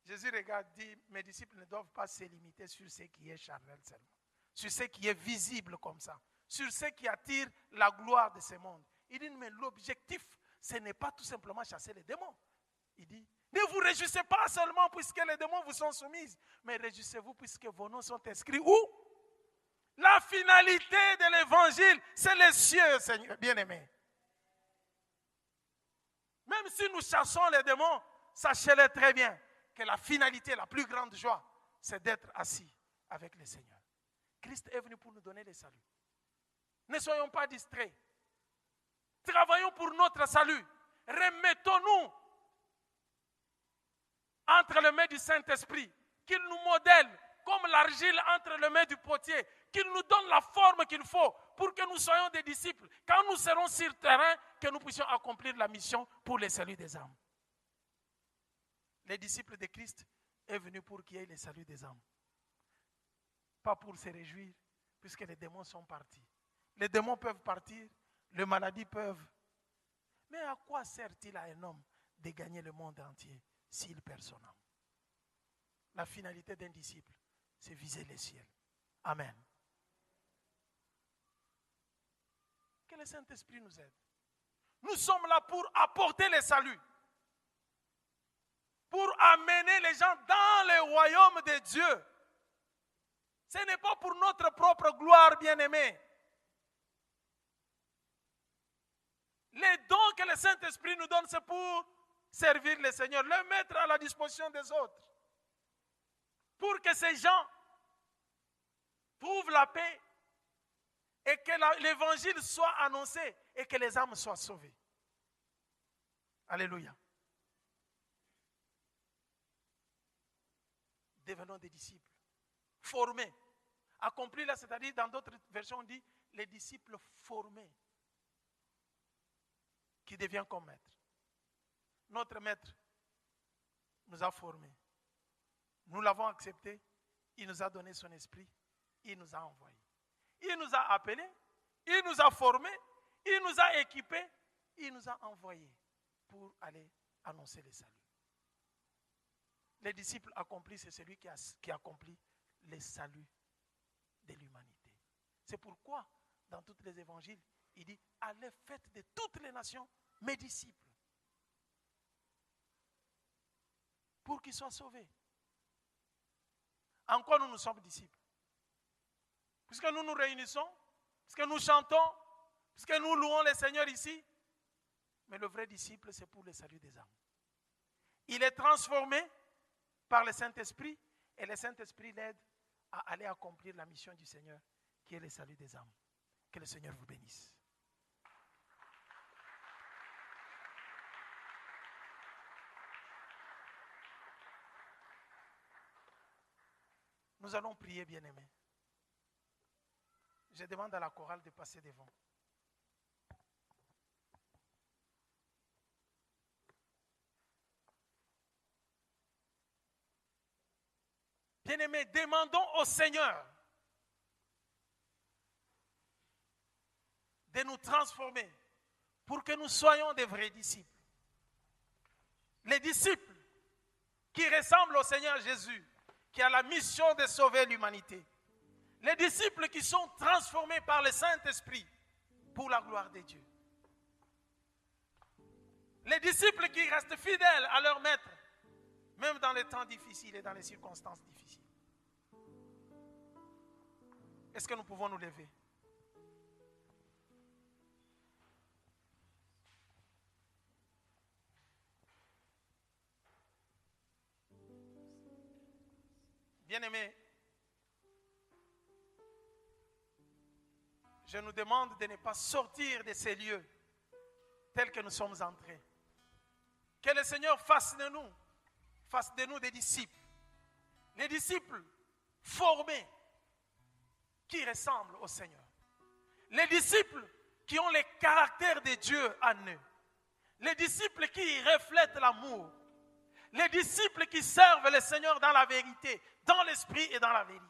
Jésus regarde, dit, mes disciples ne doivent pas se limiter sur ce qui est charnel seulement, sur ce qui est visible comme ça, sur ce qui attire la gloire de ce monde. Il dit, mais l'objectif, ce n'est pas tout simplement chasser les démons. Il dit, ne vous réjouissez pas seulement puisque les démons vous sont soumis, mais réjouissez-vous puisque vos noms sont inscrits où? La finalité de l'évangile, c'est les cieux, Seigneur bien-aimé. Même si nous chassons les démons, sachez-le très bien que la finalité, la plus grande joie, c'est d'être assis avec le Seigneur. Christ est venu pour nous donner le salut. Ne soyons pas distraits. Travaillons pour notre salut. Remettons-nous entre les mains du Saint-Esprit, qu'il nous modèle comme l'argile entre les mains du potier, qu'il nous donne la forme qu'il faut pour que nous soyons des disciples. Quand nous serons sur le terrain, que nous puissions accomplir la mission pour le salut des âmes. Les disciples de Christ est venu pour qu'il y ait le salut des âmes. Pas pour se réjouir, puisque les démons sont partis. Les démons peuvent partir, les maladies peuvent. Mais à quoi sert-il à un homme de gagner le monde entier s'il perd son âme? La finalité d'un disciple, c'est viser les ciels. Amen. Que le Saint-Esprit nous aide. Nous sommes là pour apporter le salut. Pour amener les gens dans le royaume de Dieu. Ce n'est pas pour notre propre gloire, bien-aimés. Les dons que le Saint-Esprit nous donne, c'est pour servir le Seigneur, le mettre à la disposition des autres. Pour que ces gens trouvent la paix et que l'évangile soit annoncé et que les âmes soient sauvées. Alléluia. Devenons des disciples, formés. Accomplis là, c'est-à-dire dans d'autres versions on dit les disciples formés qui deviennent comme maître. Notre maître nous a formés. Nous l'avons accepté, il nous a donné son esprit, il nous a envoyés. Il nous a appelés, il nous a formés, il nous a équipés, il nous a envoyés pour aller annoncer le salut. Les disciples accomplis, c'est celui qui accomplit le salut de l'humanité. C'est pourquoi, dans tous les évangiles, il dit, allez, faites de toutes les nations mes disciples, pour qu'ils soient sauvés. En quoi nous sommes disciples? Puisque nous nous réunissons, puisque nous chantons, puisque nous louons le Seigneur ici. Mais le vrai disciple, c'est pour le salut des âmes. Il est transformé par le Saint-Esprit et le Saint-Esprit l'aide à aller accomplir la mission du Seigneur, qui est le salut des âmes. Que le Seigneur vous bénisse. Nous allons prier, bien-aimés. Je demande à la chorale de passer devant. Bien-aimés, demandons au Seigneur de nous transformer pour que nous soyons des vrais disciples. Les disciples qui ressemblent au Seigneur Jésus, qui a la mission de sauver l'humanité. Les disciples qui sont transformés par le Saint-Esprit pour la gloire de Dieu. Les disciples qui restent fidèles à leur maître, même dans les temps difficiles et dans les circonstances difficiles. Est-ce que nous pouvons nous lever? Bien-aimés, je nous demande de ne pas sortir de ces lieux tels que nous sommes entrés. Que le Seigneur fasse de nous des disciples. Les disciples formés qui ressemblent au Seigneur. Les disciples qui ont le caractère de Dieu en eux. Les disciples qui reflètent l'amour. Les disciples qui servent le Seigneur dans la vérité, dans l'esprit et dans la vérité.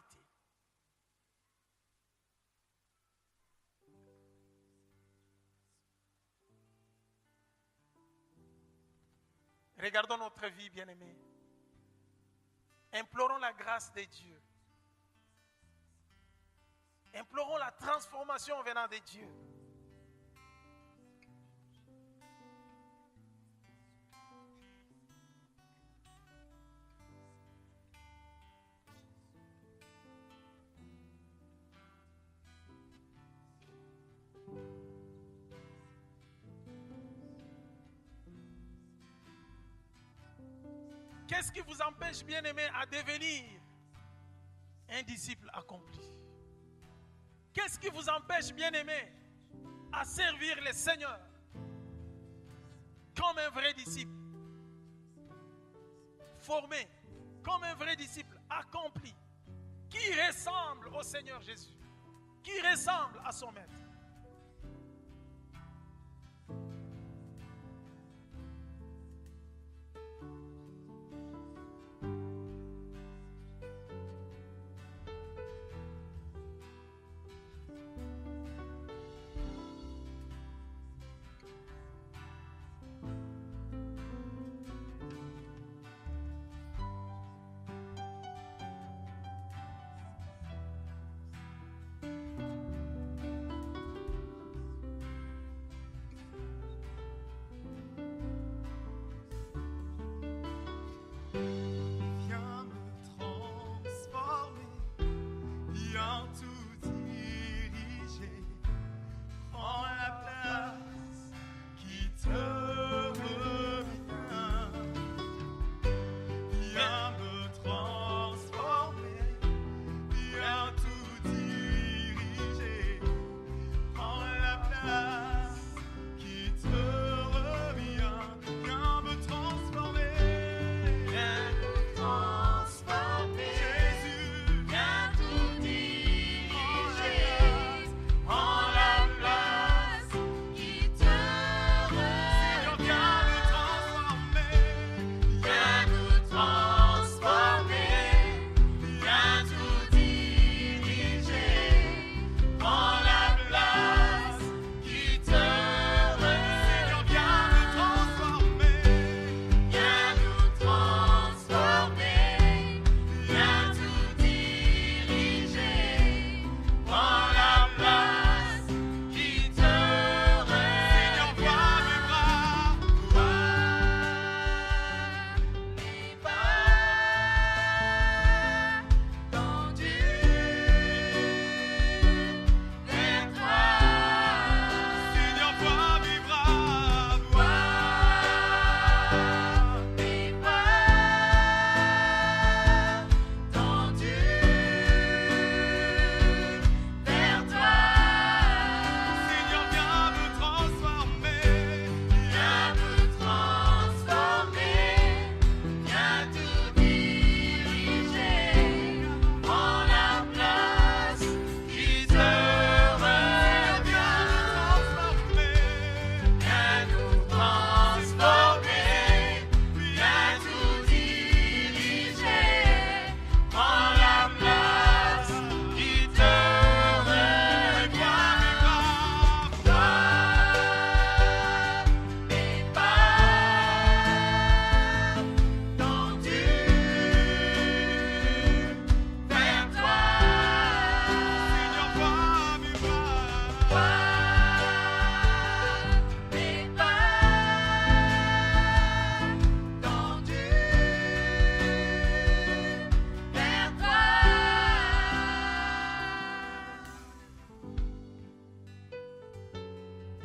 Regardons notre vie, bien-aimés. Implorons la grâce de Dieu. Implorons la transformation venant de Dieu. Qu'est-ce qui vous empêche, bien-aimé, à devenir un disciple accompli? Qu'est-ce qui vous empêche, bien-aimé, à servir le Seigneur comme un vrai disciple, formé comme un vrai disciple accompli, qui ressemble au Seigneur Jésus, qui ressemble à son Maître?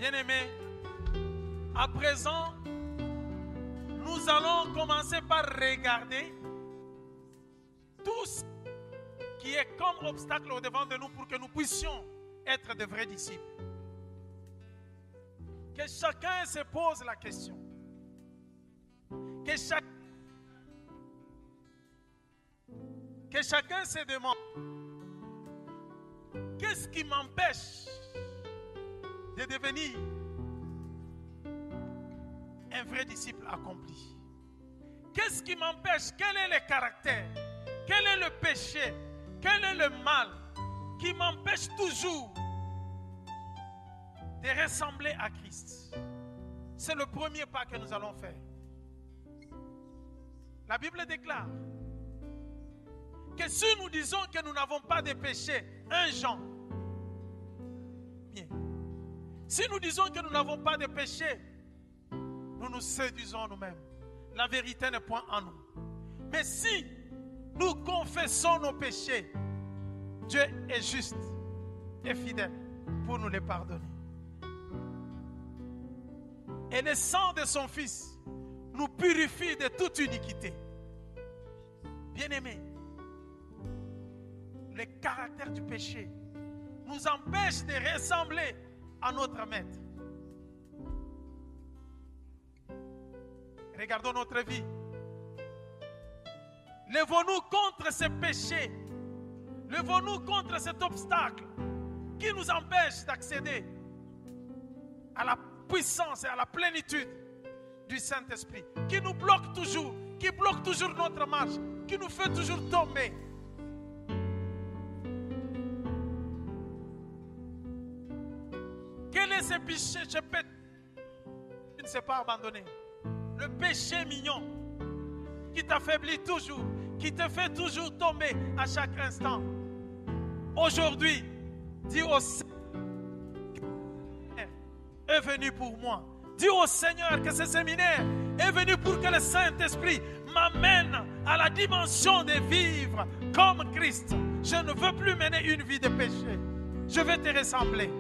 Bien-aimés, à présent, nous allons commencer par regarder tout ce qui est comme obstacle au devant de nous pour que nous puissions être de vrais disciples. Que chacun se pose la question. Que chacun se demande, qu'est-ce qui m'empêche de devenir un vrai disciple accompli? Qu'est-ce qui m'empêche? Quel est le caractère? Quel est le péché? Quel est le mal qui m'empêche toujours de ressembler à Christ? C'est le premier pas que nous allons faire. La Bible déclare que si nous disons que nous n'avons pas de péché, 1 Jean, bien. Si nous disons que nous n'avons pas de péché, nous nous séduisons nous-mêmes. La vérité n'est point en nous. Mais si nous confessons nos péchés, Dieu est juste et fidèle pour nous les pardonner. Et le sang de son Fils nous purifie de toute iniquité. Bien-aimés, le caractère du péché nous empêche de ressembler à notre Maître. Regardons notre vie. Lèvons-nous contre ce péché. Lèvons-nous contre cet obstacle qui nous empêche d'accéder à la puissance et à la plénitude du Saint-Esprit, qui nous bloque toujours, qui bloque toujours notre marche, qui nous fait toujours tomber. Quel est ce péché? Tu ne sais pas abandonner. Le péché mignon qui t'affaiblit toujours, qui te fait toujours tomber à chaque instant. Aujourd'hui, dis au Seigneur est venu pour moi. Dis au Seigneur que ce séminaire est venu pour que le Saint-Esprit m'amène à la dimension de vivre comme Christ. Je ne veux plus mener une vie de péché. Je vais te ressembler.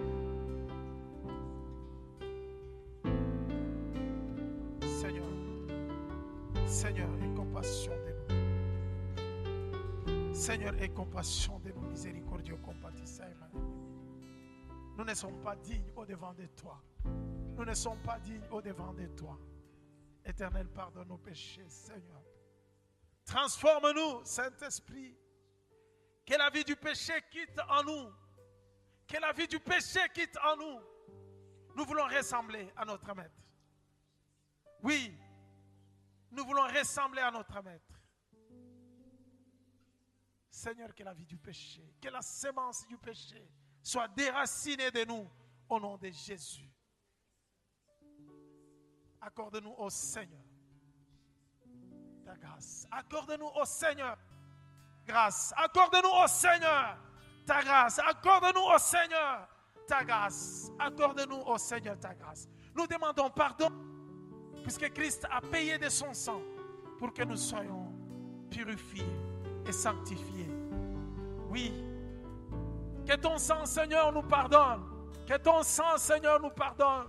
Seigneur, aie compassion de nous. Seigneur, aie compassion de nous, miséricordieux, compatissant. Nous ne sommes pas dignes au-devant de toi. Nous ne sommes pas dignes au-devant de toi. Éternel, pardonne nos péchés, Seigneur. Transforme-nous, Saint-Esprit. Que la vie du péché quitte en nous. Que la vie du péché quitte en nous. Nous voulons ressembler à notre Maître. Oui, nous voulons ressembler à notre Maître. Seigneur, que la vie du péché, que la sémence du péché soit déracinée de nous au nom de Jésus. Accorde-nous au Seigneur ta grâce. Accorde-nous au Seigneur grâce. Accorde-nous au Seigneur ta grâce. Accorde-nous au Seigneur ta grâce. Accorde-nous au Seigneur ta grâce. Nous demandons pardon puisque Christ a payé de son sang pour que nous soyons purifiés et sanctifiés. Oui. Que ton sang, Seigneur, nous pardonne. Que ton sang, Seigneur, nous pardonne.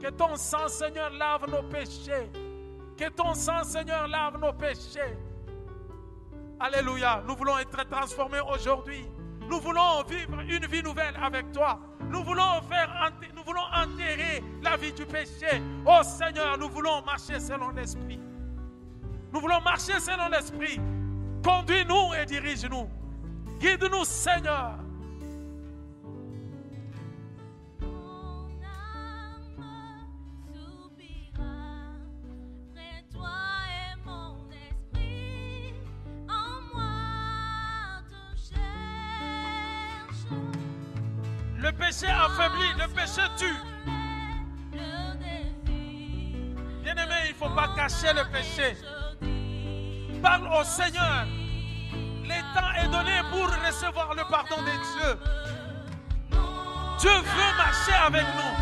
Que ton sang, Seigneur, lave nos péchés. Que ton sang, Seigneur, lave nos péchés. Alléluia. Nous voulons être transformés aujourd'hui. Nous voulons vivre une vie nouvelle avec toi. Nous voulons enterrer la vie du péché. Oh Seigneur, nous voulons marcher selon l'Esprit. Nous voulons marcher selon l'Esprit. Conduis-nous et dirige-nous. Guide-nous, Seigneur. Le péché affaiblit, le péché tue. Bien-aimé, il ne faut pas cacher le péché. Parle au Seigneur. Le temps est donné pour recevoir le pardon de Dieu. Dieu veut marcher avec nous.